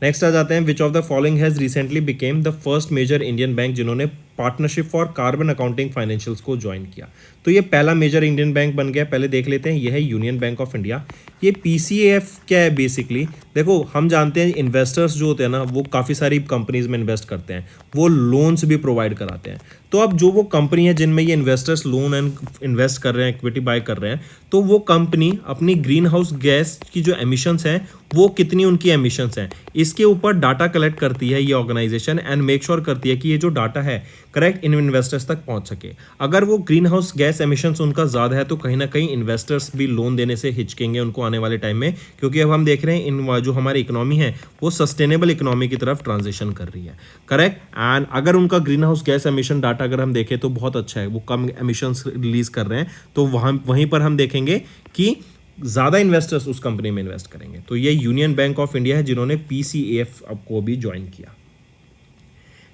नेक्स्ट आ जाते हैं, which of the following has recently became the first major Indian bank जिन्होंने partnership for carbon accounting financials को ज्वाइन किया। तो ये पहला मेजर इंडियन बैंक बन गया। पहले देख लेते हैं, ये है यूनियन बैंक ऑफ इंडिया। ये पीसीएफ क्या है बेसिकली, देखो हम जानते हैं इन्वेस्टर्स जो होते हैं ना वो काफ़ी सारी कंपनीज में इन्वेस्ट करते हैं, वो लोन्स भी प्रोवाइड कराते हैं। तो अब जो वो कंपनी है जिनमें ये इन्वेस्टर्स लोन एंड इन्वेस्ट कर रहे हैं, इक्विटी बाय कर रहे हैं, तो वो कंपनी अपनी ग्रीन हाउस गैस की जो एमिशंस हैं वो कितनी उनकी एमिशंस हैं इसके ऊपर डाटा कलेक्ट करती है ये ऑर्गेनाइजेशन एंड मेक श्योर करती है कि ये जो डाटा है करेक्ट इन इन्वेस्टर्स तक पहुंच सके। अगर वो ग्रीन हाउस गैस एमिशंस उनका ज़्यादा है तो कहीं ना कहीं इन्वेस्टर्स भी लोन देने से हिचकेंगे उनको आने वाले टाइम में, क्योंकि अब हम देख रहे हैं इन जो हमारी इकोनॉमी है वो सस्टेनेबल इकोनॉमी की तरफ ट्रांजिशन कर रही है, करेक्ट। एंड अगर उनका green house gas emission data अगर हम देखें तो बहुत अच्छा है, वो कम एमिशंस रिलीज कर रहे हैं, तो वहीं पर हम देखेंगे कि ज़्यादा इन्वेस्टर्स उस कंपनी में इन्वेस्ट करेंगे। तो ये यूनियन बैंक ऑफ इंडिया है जिन्होंने पीसीएफ को भी ज्वाइन किया।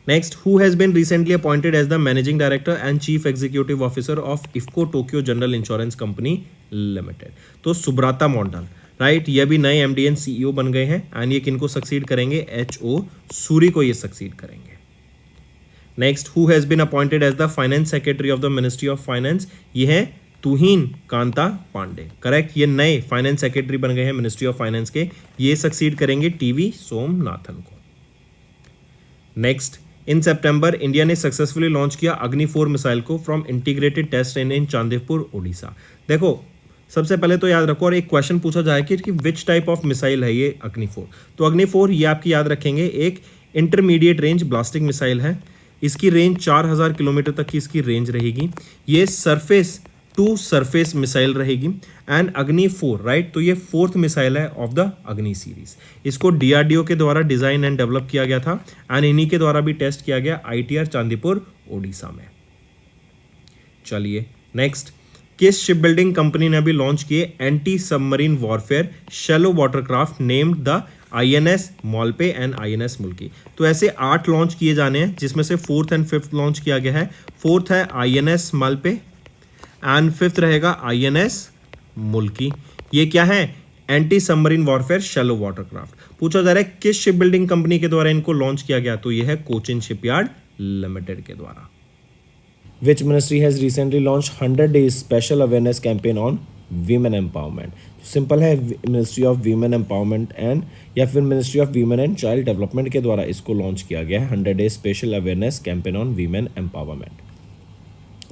Next, who has been recently appointed as the managing director and chief executive officer of IFFCO Tokyo general insurance company limited. तो सुब्राता मॉन्डल, राइट, ये भी नए एमडी एंड सीईओ बन गए हैं। एंड ये किनको सक्सीड करेंगे, एचओ सूरी को ये सक्सीड करेंगे। Next, who has been appointed as the finance secretary of the ministry of finance, ये है तुहीन कांता पांडे, करेक्ट। ये नए फाइनेंस सेक्रेटरी बन गए हैं मिनिस्ट्री ऑफ फाइनेंस के, ये सक्सीड करेंगे टीवी सोमनाथन को। नेक्स्ट, इन सितंबर इंडिया ने सक्सेसफुली लॉन्च किया अग्नि 4 मिसाइल को from integrated test range in Chandipur Odisha. देखो सबसे पहले तो याद रखो, और एक क्वेश्चन पूछा जाए कि विच टाइप ऑफ मिसाइल है ये अग्नि 4, तो अग्नि 4 ये आपकी याद रखेंगे एक इंटरमीडिएट रेंज ब्लास्टिंग मिसाइल है। इसकी रेंज 4000 किलोमीटर तक की इसकी रेंज रहेगी। ये सरफेस टू सरफेस मिसाइल रहेगी। एंड अग्नि 4, राइट, तो ये 4th मिसाइल है ऑफ द अग्नि सीरीज। इसको डीआरडीओ के द्वारा डिजाइन एंड डेवलप किया गया था एंड इन्हीं के द्वारा भी टेस्ट किया गया आईटीआर चांदीपुर ओडिशा में। चलिए नेक्स्ट, किस शिप बिल्डिंग कंपनी ने अभी लॉन्च किए anti submarine warfare shallow watercraft named the INS Malpe and INS Mulki. तो ऐसे 8 लॉन्च किए जाने हैं जिसमें से 4th एंड 5th लॉन्च किया गया है। 4th है आईएनएस मॉलपे एंड 5th रहेगा आईएनएस मुल्की। ये क्या है, anti submarine warfare shallow watercraft. पूछा जा रहा है किस शिप बिल्डिंग कंपनी के द्वारा इनको लॉन्च किया गया, तो ये है कोचिन शिपयार्ड लिमिटेड के द्वारा। Which ministry has recently launched 100 days special awareness campaign on women empowerment? Simple है, ministry of women empowerment and या फिर ministry of women and child development के द्वारा इसको लॉन्च किया गया है 100 days special awareness campaign on women empowerment.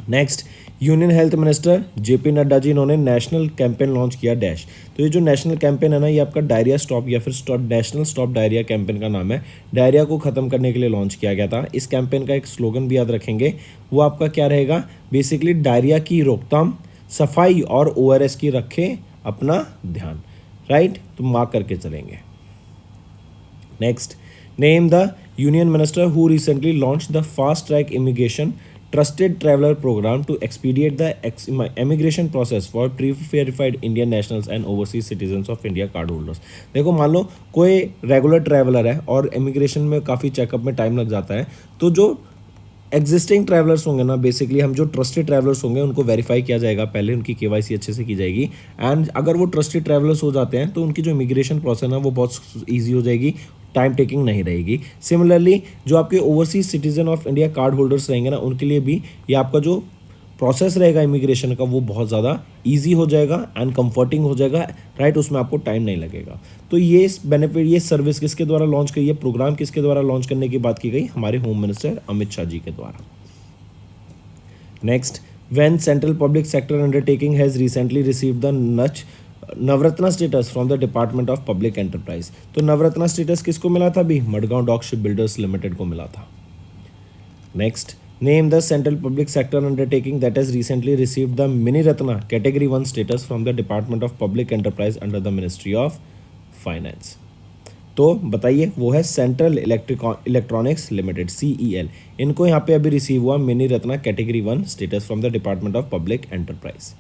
Next, union health minister JP Nadda ji इन्होंने नेशनल कैंपेन लॉन्च किया डैश। तो ये जो नेशनल कैंपेन है ना, ये आपका डायरिया स्टॉप या फिर नेशनल स्टॉप डायरिया कैंपेन का नाम है। डायरिया को ख़त्म करने के लिए लॉन्च किया गया था। इस कैंपेन का एक स्लोगन भी याद रखेंगे, वो आपका क्या रहेगा, बेसिकली डायरिया की रोकथाम, सफाई और ओआरएस की रखें अपना ध्यान, राइट, तो मार्क करके चलेंगे। Next, name the union minister who recently launch the fast track immigration trusted traveller programme to expedite the immigration process for pre-verified Indian nationals and overseas citizens of India card holders. देखो मान लो कोई regular traveller है और immigration में काफ़ी checkup में time लग जाता है, तो जो एग्जिस्टिंग ट्रैवलर्स होंगे ना, बेसिकली हम जो ट्रस्टेड ट्रैवलर्स होंगे उनको वेरीफाई किया जाएगा, पहले उनकी केवाईसी अच्छे से की जाएगी। एंड अगर वो ट्रस्टेड ट्रैवलर्स हो जाते हैं तो उनकी जो इमिग्रेशन प्रोसेस है वो बहुत ईजी हो जाएगी, टाइम टेकिंग नहीं रहेगी। सिमिलरली जो आपके overseas citizen of India card holders रहेंगे ना, उनके लिए भी ये आपका जो प्रोसेस रहेगा इमिग्रेशन का वो बहुत ज़्यादा इजी हो जाएगा एंड कंफर्टिंग हो जाएगा, राइट, उसमें आपको टाइम नहीं लगेगा। तो ये बेनिफिट, ये सर्विस किसके द्वारा लॉन्च करी है, प्रोग्राम किसके द्वारा लॉन्च करने की बात की गई, हमारे होम मिनिस्टर अमित शाह जी के द्वारा। Next, when central public sector undertaking has recently received the Navratna status from the department of public enterprise. तो नवरत्ना स्टेटस किसको मिला था अभी, Madgaon dock shipbuilders limited को मिला था। Next, name the central public sector undertaking that has recently received the Miniratna category 1 status from the department of public enterprise under the ministry of finance. तो बताइए, वो है सेंट्रल इलेक्ट्रॉनिक्स लिमिटेड CEL। इनको यहाँ पे अभी रिसीव हुआ mini Ratna category 1 status from the department of public enterprise.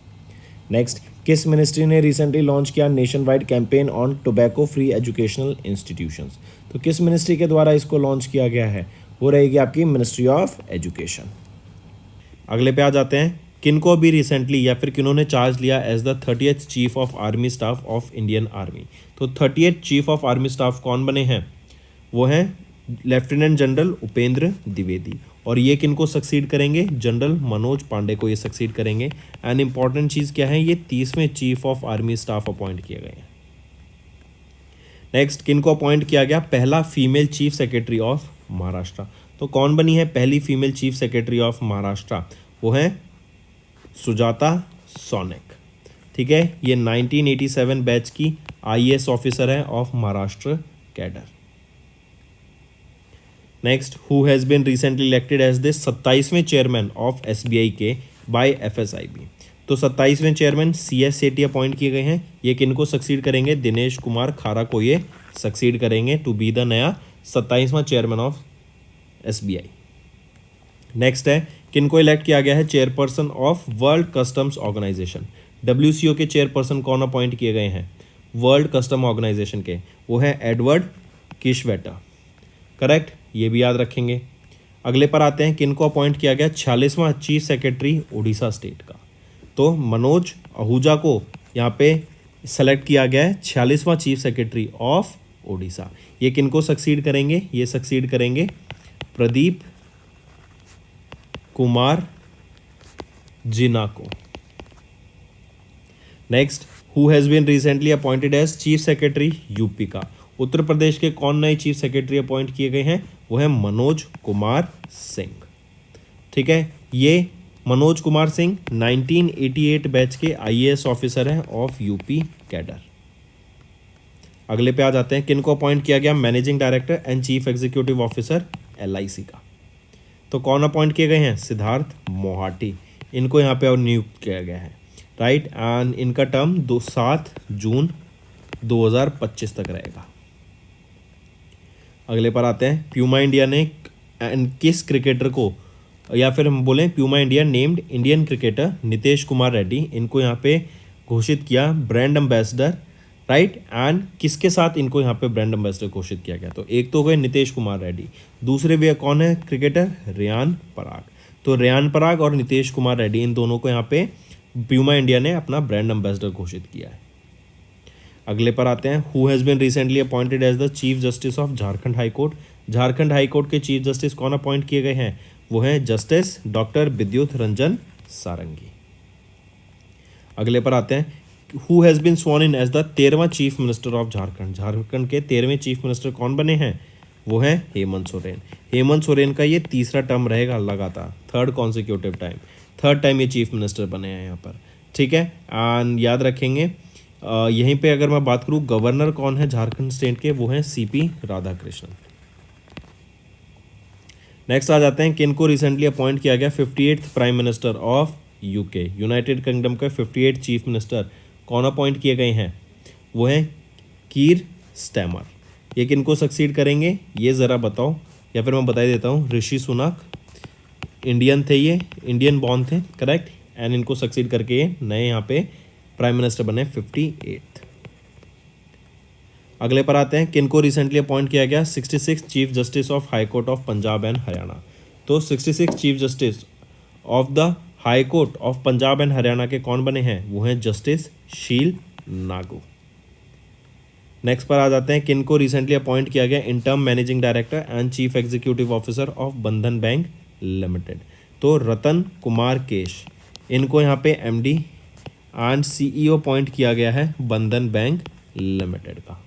Next, किस मिनिस्ट्री ने रिसेंटली लॉन्च किया nation wide campaign on tobacco free educational institutions. तो किस मिनिस्ट्री के द्वारा इसको लॉन्च किया गया है, वो रहेगी आपकी मिनिस्ट्री ऑफ एजुकेशन। अगले पे आ जाते हैं, किनको भी रिसेंटली या फिर किन्होंने चार्ज लिया as the 30th chief of army staff of Indian army. तो 30th chief of army staff कौन बने हैं, वो हैं लेफ्टिनेंट जनरल उपेंद्र द्विवेदी। और ये किनको सक्सीड करेंगे? जनरल मनोज पांडे को ये सक्सीड करेंगे। एंड इंपॉर्टेंट चीज़ क्या है, ये 30वें chief of army staff appoint किए गए हैं। नेक्स्ट, किनको अपॉइंट किया गया? पहला female chief secretary of Maharashtra. तो कौन बनी है पहली female chief secretary of Maharashtra? वो है सुजाता सोनेक। ठीक है, ये 1987 बैच की IAS ऑफिसर है of Maharashtra cadre. Next, who has been recently elected as the 27वें चेयरमैन ऑफ SBI के बाय FSIB। तो 27वें चेयरमैन CS सेठी अपॉइंट किए गए हैं। ये किनको सक्सीड करेंगे? दिनेश कुमार खारा को ये सक्सीड करेंगे टू बी द नया 27वां चेयरमैन ऑफ SBI। नेक्स्ट है, किनको इलेक्ट किया गया है chairperson of world customs organisation? WCO के चेयरपर्सन कौन अपॉइंट किए गए हैं वर्ल्ड कस्टम ऑर्गेनाइजेशन के? वो है एडवर्ड किशवेटर। करेक्ट, ये भी याद रखेंगे। अगले पर आते हैं, किनको अपॉइंट किया गया 46वां चीफ सेक्रेटरी उड़ीसा स्टेट का? तो मनोज आहूजा को यहाँ पे सेलेक्ट किया गया है 46वां चीफ सेक्रेटरी ऑफ उड़ीसा। ये किनको सक्सीड करेंगे? ये सक्सीड करेंगे प्रदीप कुमार जिना को। Next, who has been recently appointed as chief secretary UP का? उत्तर प्रदेश के कौन नए चीफ सेक्रेटरी अपॉइंट किए गए हैं? वो है मनोज कुमार सिंह। ठीक है, ये मनोज कुमार सिंह 1988 बैच के IAS ऑफिसर हैं ऑफ यूपी कैडर। अगले पे आ जाते हैं, किनको अपॉइंट किया गया managing director and chief executive officer LIC का? तो कौन अपॉइंट किए गए हैं? सिद्धार्थ मोहाटी। इनको यहाँ पे और नियुक्त किया गया है। राइट, एंड इनका टर्म 7 जून 2025 तक रहेगा। अगले पर आते हैं, प्यूमा इंडिया ने किस क्रिकेटर को, या फिर हम बोलें Puma India named Indian cricketer Nitesh Kumar Reddy, इनको यहाँ पे घोषित किया ब्रांड एम्बेसडर। राइट, एंड किसके साथ इनको यहाँ पे ब्रांड एम्बेसडर घोषित किया गया? तो एक तो गए नितेश कुमार रेड्डी, दूसरे भी कौन है क्रिकेटर? रियान पराग। तो रियान पराग और नितेश कुमार रेड्डी, इन दोनों को यहाँ पे प्यूमा इंडिया ने अपना ब्रांड एम्बेसडर घोषित किया है। अगले पर आते हैं, who has been recently appointed as the chief justice of Jharkhand high court? Jharkhand high court के चीफ जस्टिस कौन अपॉइंट किए गए हैं? वो हैं जस्टिस डॉक्टर विद्युत रंजन सारंगी। अगले पर आते हैं, who has been sworn in as the 13वां chief minister of Jharkhand? Jharkhand के 13वें चीफ मिनिस्टर कौन बने हैं? वो हैं हेमंत सोरेन। हेमंत सोरेन का ये तीसरा टर्म रहेगा लगातार, third consecutive time, third time ये चीफ मिनिस्टर बने हैं यहाँ पर। ठीक है, एंड याद रखेंगे यहीं पे अगर मैं बात करूँ गवर्नर कौन है झारखंड स्टेट के? वो हैं CP राधाकृष्णन। नेक्स्ट आ जाते हैं, किनको रिसेंटली अपॉइंट किया गया 58th prime minister of UK? United kingdom के 58 चीफ मिनिस्टर कौन अपॉइंट किए गए हैं? वो हैं कीर स्टैमर। ये किनको सक्सीड करेंगे ये ज़रा बताओ, या फिर मैं बता देता हूँ, ऋषि सुनक। इंडियन थे, ये इंडियन बॉर्न थे। करेक्ट, एंड इनको सक्सीड करके ये नए यहाँ पे प्राइम मिनिस्टर बने 58th। अगले पर आते हैं, किनको रिसेंटली अपॉइंट किया गया 66 chief justice of high court of Punjab and Haryana? तो 66 chief justice of the high court of Punjab and Haryana के कौन बने हैं? वो हैं जस्टिस शील नागू। नेक्स्ट पर आ जाते हैं, किनको रिसेंटली अपॉइंट किया गया interim managing director and chief executive officer of बंधन बैंक लिमिटेड? तो रतन कुमार केश, इनको यहाँ पे MD एंड CEO अपॉइंट किया गया है बंधन बैंक लिमिटेड का।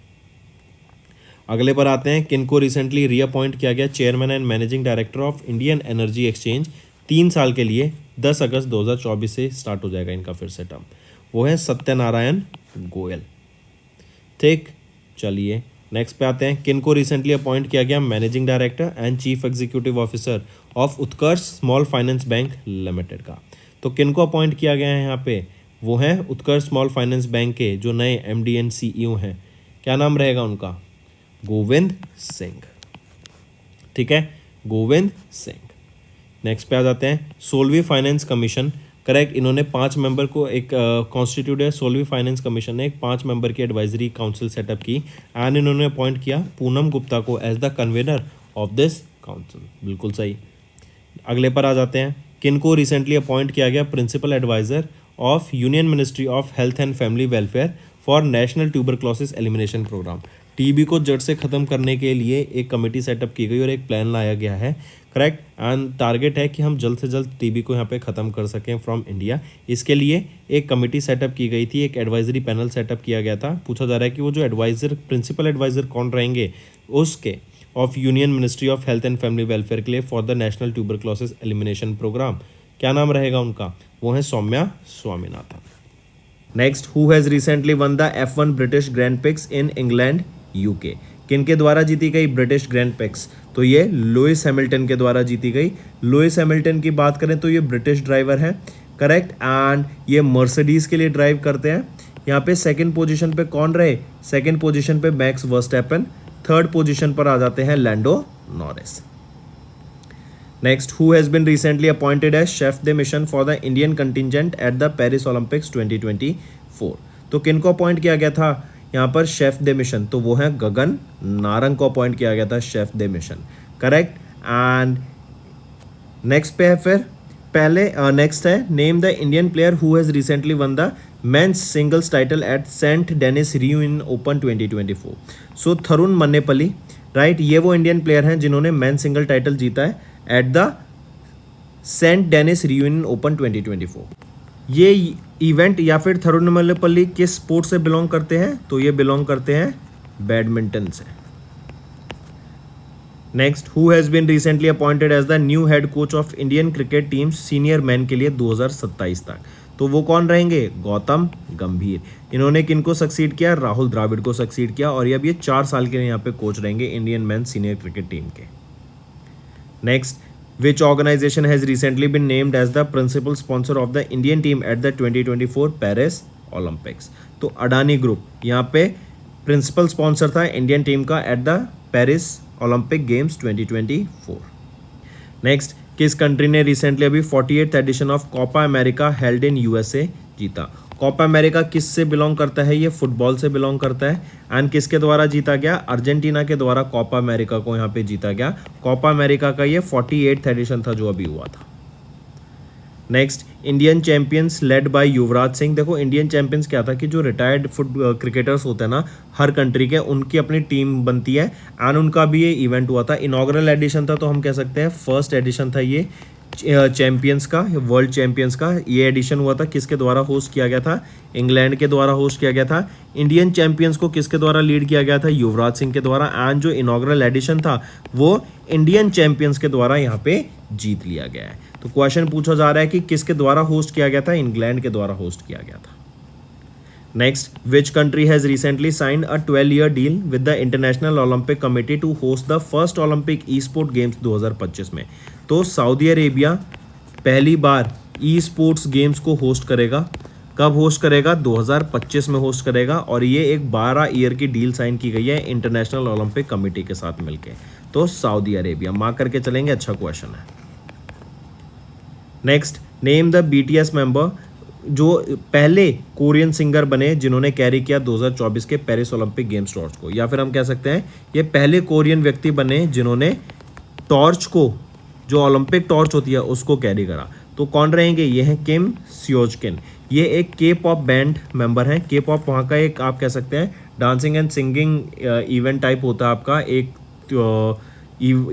अगले पर आते हैं, किनको रिसेंटली रीअपॉइंट किया गया chairman and managing director of Indian energy exchange 3 साल के लिए? 10 अगस्त 2024 से स्टार्ट हो जाएगा इनका फिर से टर्म। वो है सत्यनारायण गोयल। ठीक, चलिए नेक्स्ट पे आते हैं, किनको रिसेंटली अपॉइंट किया गया managing director and chief executive officer of Utkarsh small finance bank limited का? तो किनको अपॉइंट किया गया है यहाँ पे? वो हैं उत्कर्ष स्मॉल फाइनेंस बैंक के जो नए MD एंड CEO हैं। क्या नाम रहेगा उनका? गोविंद सिंह। ठीक है, गोविंद सिंह। नेक्स्ट पे आ जाते हैं, 16वीं फाइनेंस कमीशन। करेक्ट, इन्होंने 5 मेंबर को एक कॉन्स्टिट्यूट है 16वीं फाइनेंस कमीशन ने एक 5 मेंबर की एडवाइजरी काउंसिल सेटअप की एंड इन्होंने अपॉइंट किया पूनम गुप्ता को as the convener of this council. बिल्कुल सही। अगले पर आ जाते हैं, किनको रिसेंटली अपॉइंट किया गया principal adviser of union ministry of health and family welfare for national tuberculosis elimination programme. TB को जड़ से ख़त्म करने के लिए एक कमेटी सेटअप की गई और एक प्लान लाया गया है, करेक्ट। एंड टारगेट है कि हम जल्द से जल्द टीबी को यहाँ पे ख़त्म कर सकें फ्रॉम इंडिया। इसके लिए एक कमेटी सेटअप की गई थी, एक एडवाइजरी पैनल सेटअप किया गया था। पूछा जा रहा है कि वो जो एडवाइज़र, प्रिंसिपल एडवाइज़र कौन रहेंगे उसके, of union ministry of health and family welfare के लिए for the national tuberculosis elimination programme. क्या नाम रहेगा उनका? वो है Soumya Swaminathan. Next, who has recently won the F1 British grand prix in England UK. किनके द्वारा जीती गई ब्रिटिश ग्रैंड पिक्स? तो ये लुइस हैमिल्टन के द्वारा जीती गई। लुइस हैमिल्टन की बात करें तो ये ब्रिटिश ड्राइवर है, करेक्ट। एंड ये मर्सिडीज़ के लिए ड्राइव करते हैं। यहाँ पे सेकंड पोजीशन पे कौन रहे? सेकंड पोजीशन पे मैक्स वर्स्टैपन। थर्ड पोजीशन पर आ जाते हैं Lando Norris. Next, who has been recently appointed as chef de mission for the Indian contingent at the Paris Olympics 2024। तो किनको अपॉइंट किया गया था यहाँ पर शेफ द मिशन? तो वो है गगन नारंग को अपॉइंट किया गया था chef de mission, correct. And next पे है फिर पहले नेक्स्ट है name the Indian player who has recently won the men's singles title at Saint Denis Reunion Open 2024। So Tharun Mannepalli, right. ये वो इंडियन प्लेयर हैं जिन्होंने मेंस सिंगल टाइटल जीता है at the Saint Denis Reunion Open 2024। ये event या फिर थरुण मन्नेपल्ली किस स्पोर्ट से बिलोंग करते हैं? तो ये बिलोंग करते हैं बैडमिंटन से। Next, who has been recently appointed as the new head coach of Indian cricket team senior man के लिए 2027 तक। तो वो कौन रहेंगे? गौतम गंभीर। इन्होंने किनको सक्सीड किया? राहुल द्राविड़ को सक्सीड किया और अब ये 4 साल के लिए यहाँ पे कोच रहेंगे Indian man senior cricket team के। Next, which organization has recently been named as the principal sponsor of the Indian team at the 2024 Paris Olympics। तो अडानी ग्रुप यहाँ पे प्रिंसिपल स्पॉन्सर था इंडियन टीम का at the Paris Olympic games 2024। Next, किस country ने recently अभी 48th edition of Copa America held in USA जीता? Copa America किस से बिलोंग करता है? ये फुटबॉल से बिलोंग करता है। एंड किसके द्वारा जीता गया? अर्जेंटीना के द्वारा कोपा अमेरिका को यहाँ पे जीता गया। कोपा अमेरिका का ये 48th एडिशन था जो अभी हुआ था। Next, Indian champions led by Yuvraj Singh. देखो इंडियन चैंपियंस क्या था कि जो रिटायर्ड क्रिकेटर्स होते हैं ना हर कंट्री के, उनकी अपनी टीम बनती है एंड उनका भी ये इवेंट हुआ था। इनॉग्रल एडिशन था तो हम कह सकते हैं फर्स्ट एडिशन था ये चैंपियंस का, वर्ल्ड चैंपियंस का। ये एडिशन हुआ था, किसके द्वारा होस्ट किया गया था? इंग्लैंड के द्वारा होस्ट किया गया था। इंडियन चैंपियंस को किसके द्वारा लीड किया गया था? युवराज सिंह के द्वारा। एंड जो इनॉग्रल एडिशन था वो इंडियन चैंपियंस के द्वारा यहाँ पे जीत लिया गया है। तो क्वेश्चन पूछा जा रहा है कि किसके द्वारा होस्ट किया गया था? इंग्लैंड के द्वारा होस्ट किया गया था। Next, which country has recently signed a 12-year deal with the International Olympic Committee to host the first Olympic e sport games 2025 में? तो सऊदी अरेबिया पहली बार ई स्पोर्ट्स गेम्स को होस्ट करेगा। कब होस्ट करेगा? 2025 में होस्ट करेगा। और ये एक 12 ईयर की डील साइन की गई है इंटरनेशनल ओलंपिक कमेटी के साथ मिलके। तो सऊदी अरेबिया मार्क करके चलेंगे, अच्छा क्वेश्चन है। Next, name the BTS member जो पहले कोरियन सिंगर बने जिन्होंने कैरी किया 2024 के पेरिस ओलंपिक गेम्स टॉर्च को, या फिर हम कह सकते हैं ये पहले कोरियन व्यक्ति बने जिन्होंने टॉर्च को, जो ओलंपिक टॉर्च होती है उसको कैरी करा। तो कौन रहेंगे? ये हैं किम सियोजकिन। ये एक K-pop बैंड मेंबर हैं। K-pop वहाँ का एक आप कह सकते हैं dancing and singing event type होता है आपका, एक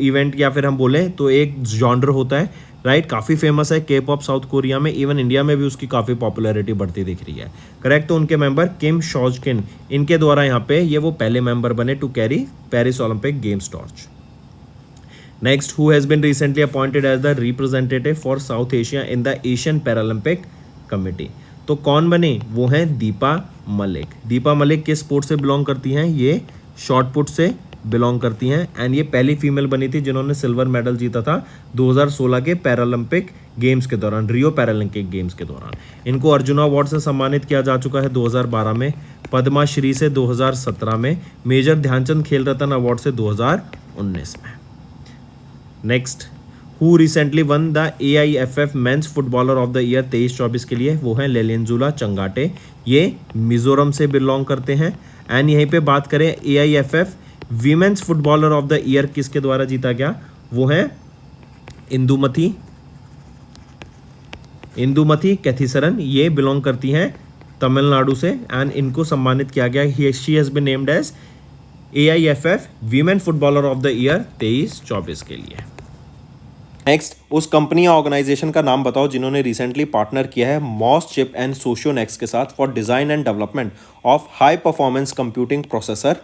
इवेंट या फिर हम बोलें तो एक जॉनर होता है, राइट। काफ़ी फेमस है K-pop साउथ कोरिया में, इवन इंडिया में भी उसकी काफ़ी पॉपुलैरिटी बढ़ती दिख रही है, करेक्ट। तो उनके मेंबर किम शॉजकिन, इनके द्वारा यहाँ पे ये वो पहले मेंबर बने to carry Paris Olympic games torch. Next, who has been recently appointed as the representative for South Asia in the Asian Paralympic committee? तो कौन बने? वो हैं दीपा मलिक। दीपा मलिक किस स्पोर्ट से बिलोंग करती हैं? ये शॉर्ट पुट से बिलोंग करती हैं। एंड ये पहली फीमेल बनी थी जिन्होंने सिल्वर मेडल जीता था 2016 के पैरालंपिक गेम्स के दौरान, रियो पैरालंपिक गेम्स के दौरान। इनको अर्जुना अवार्ड से सम्मानित किया जा चुका है 2012 में, पद्मा श्री से 2017 में, मेजर ध्यानचंद खेल रत्न अवार्ड से 2019 में। Next, who recently won the AIFF men's footballer of the year 23-24 के लिए? वो हैं लेलेंजुला चंगाटे। ये मिजोरम से बिलोंग करते हैं। एंड यहीं पे बात करें AIFF women's footballer of the year किसके द्वारा जीता गया? वो है इंदुमती कैथीसरन। ये बिलोंग करती हैं तमिलनाडु से, एंड इनको सम्मानित किया गया, she has been named as AIFF women footballer of the year 23-24 के लिए। नेक्स्ट, उस कंपनी या ऑर्गेनाइजेशन का नाम बताओ जिन्होंने रिसेंटली पार्टनर किया है मॉस चिप एंड सोशियोनेक्स के साथ for design and development of high performance computing processor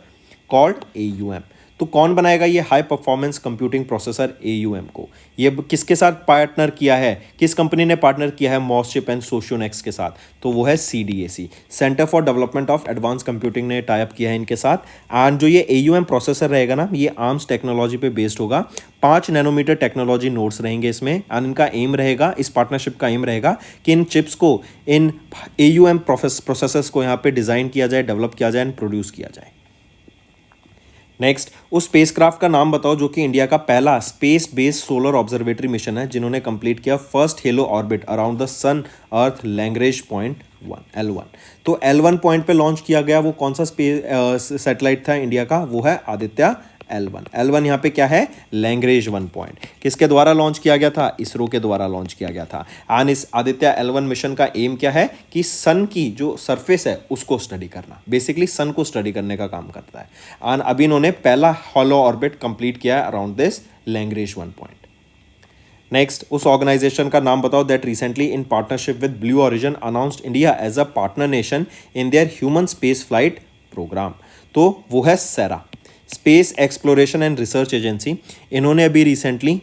called AUM। तो कौन बनाएगा ये high performance computing processor AUM को? ये किसके साथ पार्टनर किया है, किस कंपनी ने पार्टनर किया है मॉस चिप एंड सोशियोनेक्स के साथ? तो वो है CDAC, centre for development of advance computing ने टाई अप किया है इनके साथ। एंड जो ये AUM प्रोसेसर रहेगा ना, ये आर्म्स टेक्नोलॉजी पे बेस्ड होगा। 5 नैनोमीटर टेक्नोलॉजी नोड्स रहेंगे इसमें, एंड इनका एम रहेगा, इस पार्टनरशिप का एम रहेगा कि इन चिप्स को, इन AUM प्रोसेसर्स को यहाँ पे डिज़ाइन किया जाए, डेवलप किया जाए एंड प्रोड्यूस किया जाए। नेक्स्ट, उस स्पेसक्राफ्ट का नाम बताओ जो कि इंडिया का पहला space based solar observatory mission है, जिन्होंने कंप्लीट किया first halo orbit around the sun earth Lagrange point L1। तो L1 पॉइंट पे लॉन्च किया गया वो कौन सा स्पेस सैटेलाइट था इंडिया का? वो है आदित्य L1 यहाँ पे क्या है? Lagrange 1 point. किसके द्वारा लॉन्च किया गया था? इसरो के द्वारा लॉन्च किया गया था। एंड इस आदित्य L1 मिशन का एम क्या है कि सन की जो सरफेस है उसको स्टडी करना, बेसिकली सन को स्टडी करने का काम करता है। एंड अभी इन्होंने पहला हॉलो ऑर्बिट कंप्लीट किया है around this Lagrange 1 point. Next, उस ऑर्गेनाइजेशन का नाम बताओ that recently in partnership with Blue Origin announced India as a partner nation in their human space flight programme. तो वो है SERA, space exploration and research agency. इन्होंने अभी recently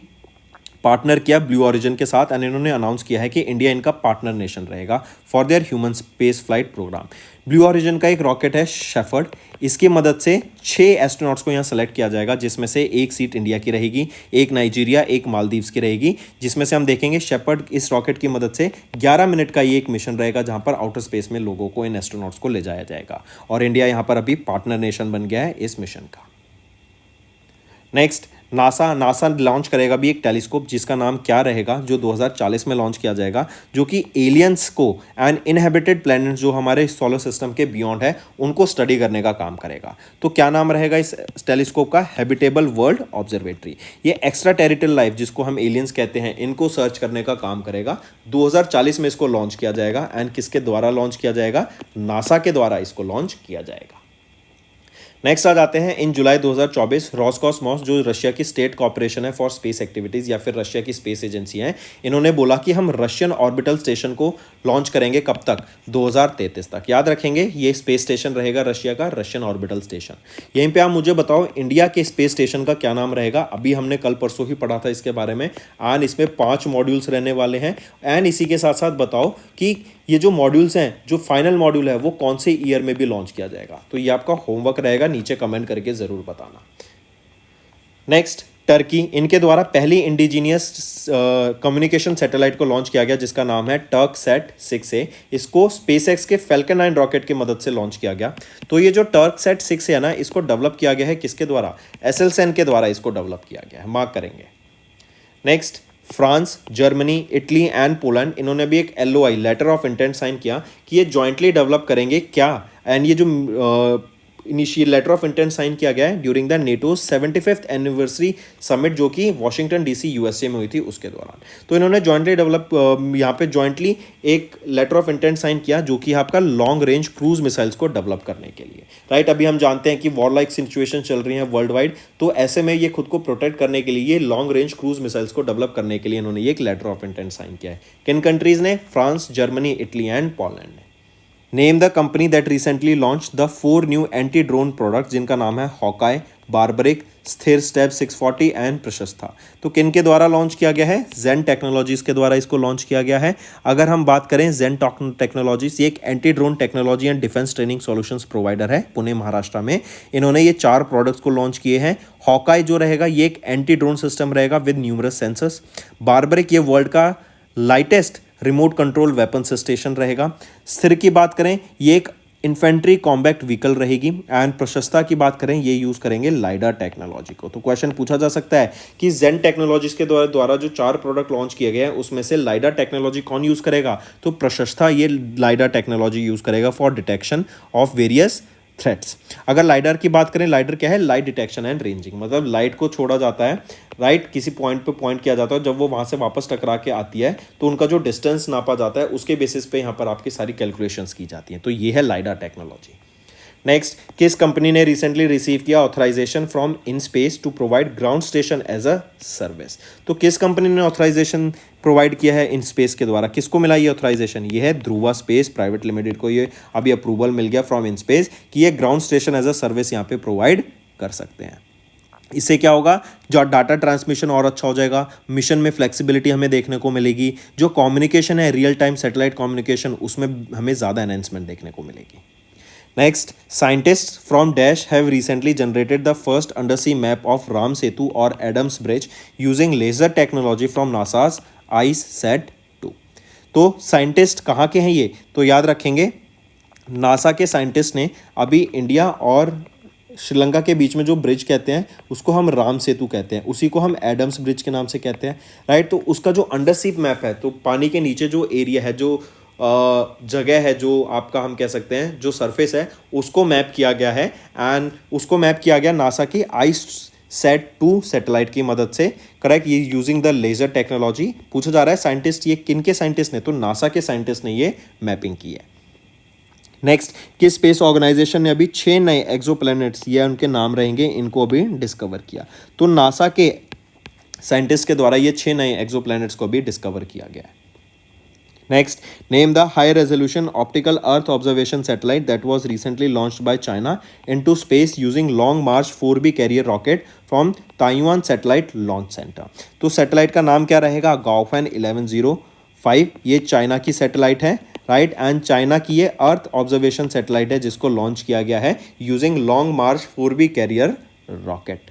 partner किया ब्लू ओरिजिन के साथ, एंड इन्होंने अनाउंस किया है कि इंडिया इनका पार्टनर नेशन रहेगा for their human space flight programme. Blue Origin का एक रॉकेट है शेफर्ड, इसकी मदद से 6 एस्ट्रोनॉट्स को यहाँ सेलेक्ट किया जाएगा, जिसमें से एक सीट इंडिया की रहेगी, एक नाइजीरिया, एक मालदीव्स की रहेगी, जिसमें से हम देखेंगे शेफर्ड इस रॉकेट की मदद से 11 मिनट का ये एक मिशन रहेगा जहाँ पर आउटर स्पेस में लोगों को, इन एस्ट्रोनॉट्स को ले जाया जाएगा, और इंडिया यहाँ पर अभी पार्टनर नेशन बन गया है इस मिशन का। नेक्स्ट, नासा लॉन्च करेगा भी एक टेलीस्कोप जिसका नाम क्या रहेगा, जो 2040 में लॉन्च किया जाएगा, जो कि एलियंस को एंड इनहेबिटेड प्लैनेट्स जो हमारे सोलर सिस्टम के बियॉन्ड है उनको स्टडी करने का काम करेगा। तो क्या नाम रहेगा इस टेलीस्कोप का? Habitable world observatory. ये एक्स्ट्रा टेरिटोरियल लाइफ, जिसको हम एलियंस कहते हैं, इनको सर्च करने का काम करेगा। 2040 में इसको लॉन्च किया जाएगा, एंड किसके द्वारा लॉन्च किया जाएगा? नासा के द्वारा इसको लॉन्च किया जाएगा। नेक्स्ट आ जाते हैं, इन जुलाई 2024 रोसकॉस्मोस जो रशिया की स्टेट कॉर्पोरेशन है फॉर स्पेस एक्टिविटीज़ या फिर रशिया की स्पेस एजेंसी है, इन्होंने बोला कि हम रशियन ऑर्बिटल स्टेशन को लॉन्च करेंगे कब तक? 2033 तक। याद रखेंगे ये स्पेस स्टेशन रहेगा रशिया का, रशियन ऑर्बिटल स्टेशन। यहीं पे आप मुझे बताओ इंडिया के स्पेस स्टेशन का क्या नाम रहेगा? अभी हमने कल परसों ही पढ़ा था इसके बारे में, एंड इसमें 5 मॉड्यूल्स रहने वाले हैं। एंड इसी के साथ साथ बताओ कि ये जो मॉड्यूल्स हैं, जो फाइनल मॉड्यूल है वो कौन से ईयर में भी लॉन्च किया जाएगा? तो ये आपका होमवर्क रहेगा, नीचे कमेंट करके ज़रूर बताना। नेक्स्ट, टर्की, इनके द्वारा पहली इंडिजीनियस कम्युनिकेशन सैटेलाइट को लॉन्च किया गया जिसका नाम है टर्कसैट 6A। इसको स्पेसएक्स के फैल्कन 9 रॉकेट की मदद से लॉन्च किया गया। तो ये जो टर्कसैट 6A है ना, इसको डेवलप किया गया है किसके द्वारा? एसएलएन के द्वारा इसको डेवलप किया गया है, मार्क करेंगे। Next, France, Germany, Italy and Poland, इन्होंने भी एक LOI letter of intent sign किया कि ये जॉइंटली डेवलप करेंगे क्या। एंड ये जो initial letter of intent sign किया गया है during the NATO 75th anniversary summit जो कि वॉशिंगटन DC USA में हुई थी उसके दौरान। तो इन्होंने जॉइंटली डेवलप यहाँ पे जॉइंटली एक लेटर ऑफ इंटेंट साइन किया जो कि आपका लॉन्ग रेंज क्रूज मिसाइल्स को डेवलप करने के लिए, राइट। अभी हम जानते हैं कि वॉर लाइक सिचुएशन चल रही है वर्ल्ड वाइड, तो ऐसे में ये खुद को प्रोटेक्ट करने के लिए, ये लॉन्ग रेंज क्रूज मिसाइल्स को डेवलप करने के लिए इन्होंने ये एक लेटर ऑफ इंटेंट साइन किया है। किन कंट्रीज ने? France, Germany, Italy and Poland ने। Name the company that recently launch the 4 new anti drone products जिनका नाम है Hawkeye, Barbarik, Sthir step 640 and Prashasta. तो किन के द्वारा लॉन्च किया गया है? जेन टेक्नोलॉजीज के द्वारा इसको लॉन्च किया गया है। अगर हम बात करें जेन टेक्नोलॉजीज, ये एक anti drone technology and defence training solutions provider है पुणे महाराष्ट्र में। इन्होंने ये 4 प्रोडक्ट्स को लॉन्च किए हैं। हॉकाई जो रहेगा ये एक एंटी ड्रोन सिस्टम रहेगा विद न्यूमरस सेंसर्स। बारबरिक ये वर्ल्ड का lightest remote control weapon station रहेगा। स्थिर की बात करें ये एक इन्फेंट्री कॉम्बैक्ट व्हीकल रहेगी। एंड प्रशस्ता की बात करें ये यूज़ करेंगे लाइडा टेक्नोलॉजी को। तो क्वेश्चन पूछा जा सकता है कि जेन टेक्नोलॉजीज के द्वारा जो 4 प्रोडक्ट लॉन्च किए गए हैं उसमें से लाइडा टेक्नोलॉजी कौन यूज़ करेगा? तो प्रशस्ता ये लाइडा टेक्नोलॉजी यूज़ करेगा for detection of various threats. अगर लाइडर की बात करें, लाइडर क्या है? लाइट डिटेक्शन एंड रेंजिंग, मतलब लाइट को छोड़ा जाता है, राइट, किसी पॉइंट पे पॉइंट किया जाता है, जब वो वहाँ से वापस टकरा के आती है तो उनका जो डिस्टेंस नापा जाता है उसके बेसिस पे यहाँ पर आपकी सारी कैलकुलेशंस की जाती हैं। तो ये है लाइडर टेक्नोलॉजी। नेक्स्ट, किस कंपनी ने रिसेंटली रिसीव किया authorisation from in space to provide ground station as a service? तो किस कंपनी ने ऑथराइजेशन प्रोवाइड किया है इन स्पेस के द्वारा? किसको मिला ये ऑथराइजेशन? ये है ध्रुवा स्पेस प्राइवेट लिमिटेड को ये अभी अप्रूवल मिल गया फ्रॉम इन स्पेस कि ये ground station as a service यहाँ पे प्रोवाइड कर सकते हैं। इससे क्या होगा? जो डाटा ट्रांसमिशन और अच्छा हो जाएगा, मिशन में फ्लेक्सिबिलिटी हमें देखने को मिलेगी, जो कम्युनिकेशन है रियल टाइम सैटेलाइट कम्युनिकेशन उसमें हमें ज़्यादा एनहेंसमेंट देखने को मिलेगी। Next, scientists from Dash have recently generated the first undersea map of Ram Setu or Adams Bridge using laser technology from NASA's ICESat-2। तो साइंटिस्ट कहाँ के हैं ये? तो याद रखेंगे, नासा के साइंटिस्ट ने अभी इंडिया और श्रीलंका के बीच में जो ब्रिज कहते हैं उसको हम राम सेतु कहते हैं, उसी को हम एडम्स ब्रिज के नाम से कहते हैं, राइट। तो उसका जो अंडरसी मैप है, तो पानी के नीचे जो एरिया है, जो जगह है, जो आपका हम कह सकते हैं जो सरफेस है, उसको मैप किया गया है। एंड उसको मैप किया गया नासा की ICESat-2 सैटेलाइट की मदद से, करेक्ट। ये यूजिंग द लेजर टेक्नोलॉजी। पूछा जा रहा है साइंटिस्ट ये किन के साइंटिस्ट ने? तो नासा के साइंटिस्ट ने ये मैपिंग की है। नेक्स्ट, किस स्पेस ऑर्गेनाइजेशन ने अभी 6 नए एक्सोप्लैनेट्स, ये उनके नाम रहेंगे, इनको अभी डिस्कवर किया? तो नासा के साइंटिस्ट के द्वारा ये 6 नए एक्सोप्लैनेट्स को भी डिस्कवर किया गया है। Next, name the high resolution optical Earth observation satellite that was recently launched by China into space using Long March 4B carrier rocket from Taiwan Satellite Launch Center। तो सैटेलाइट का नाम क्या रहेगा? गाओफैन 1105। ये चाइना की सैटेलाइट है, right. And China की ये अर्थ ऑब्जर्वेशन सैटेलाइट है जिसको लॉन्च किया गया है using Long March 4B carrier rocket.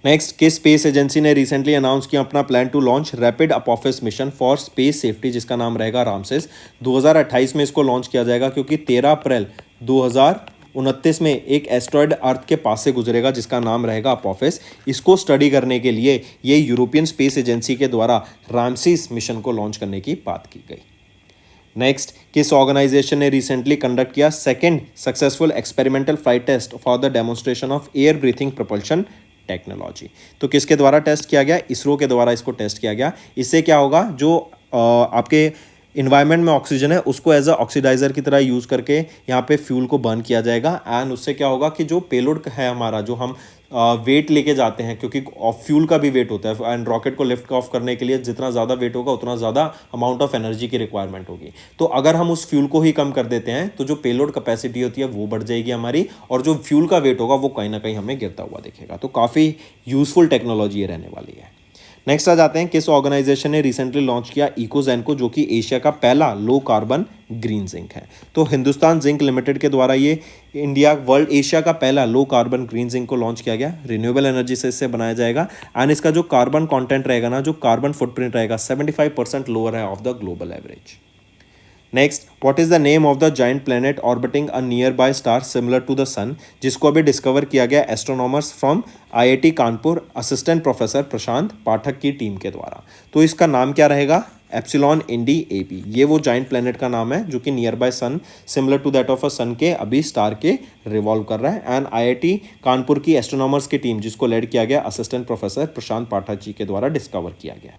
Next, किस स्पेस एजेंसी ने रिसेंटली अनाउंस किया अपना plan to launch rapid Apophis mission for space safety, जिसका नाम रहेगा रामसेस। 2028 में इसको लॉन्च किया जाएगा क्योंकि 13 अप्रैल 2029 में एक एस्ट्रॉयड अर्थ के पास से गुजरेगा जिसका नाम रहेगा अपोफिस। इसको स्टडी करने के लिए ये यूरोपियन स्पेस एजेंसी के द्वारा रामसेस मिशन को लॉन्च करने की बात की गई। नेक्स्ट, किस ऑर्गेनाइजेशन ने रिसेंटली कंडक्ट किया second successful experimental flight test for the demonstration of air breathing propulsion technology? तो किसके द्वारा टेस्ट किया गया? इसरो के द्वारा इसको टेस्ट किया गया। इससे क्या होगा, जो आपके इन्वायरमेंट में ऑक्सीजन है उसको एज अ ऑक्सीडाइजर की तरह यूज़ करके यहाँ पे फ्यूल को बर्न किया जाएगा। एंड उससे क्या होगा कि जो पेलोड है हमारा, जो हम वेट लेके जाते हैं, क्योंकि फ्यूल का भी वेट होता है एंड रॉकेट को लिफ्ट ऑफ करने के लिए जितना ज़्यादा वेट होगा उतना ज़्यादा अमाउंट ऑफ एनर्जी की रिक्वायरमेंट होगी। तो अगर हम उस फ्यूल को ही कम कर देते हैं तो जो पेलोड कैपेसिटी होती है वो बढ़ जाएगी हमारी, और जो फ्यूल का वेट होगा वो कहीं ना कहीं हमें गिरता हुआ दिखेगा। तो काफ़ी यूजफुल टेक्नोलॉजी ये रहने वाली है। नेक्स्ट आ जाते हैं, किस ऑर्गेनाइजेशन ने रिसेंटली लॉन्च किया इकोजैन को, जो कि एशिया का पहला लो कार्बन ग्रीन जिंक है? तो हिंदुस्तान जिंक लिमिटेड के द्वारा ये एशिया का पहला लो कार्बन ग्रीन जिंक को लॉन्च किया गया। रिन्यूएबल एनर्जी से इससे बनाया जाएगा एंड इसका जो कार्बन कंटेंट रहेगा ना, जो कार्बन फुटप्रिंट रहेगा 75% लोअर है of the global average. Next, what is the name of the giant planet orbiting a nearby star similar to the sun, जिसको अभी डिस्कवर किया गया astronomers from IIT Kanpur assistant professor Prashant Pathak की team के द्वारा? तो इसका नाम क्या रहेगा? Epsilon Indi AB। ये वो जाइंट प्लेनेट का नाम है जो कि nearby sun similar to that of a sun के अभी स्टार के रिवॉल्व कर रहा है। एंड IIT कानपुर की एस्ट्रोनॉमर्स की टीम जिसको लेड किया गया असिस्टेंट प्रोफेसर प्रशांत पाठक जी के द्वारा डिस्कवर किया गया।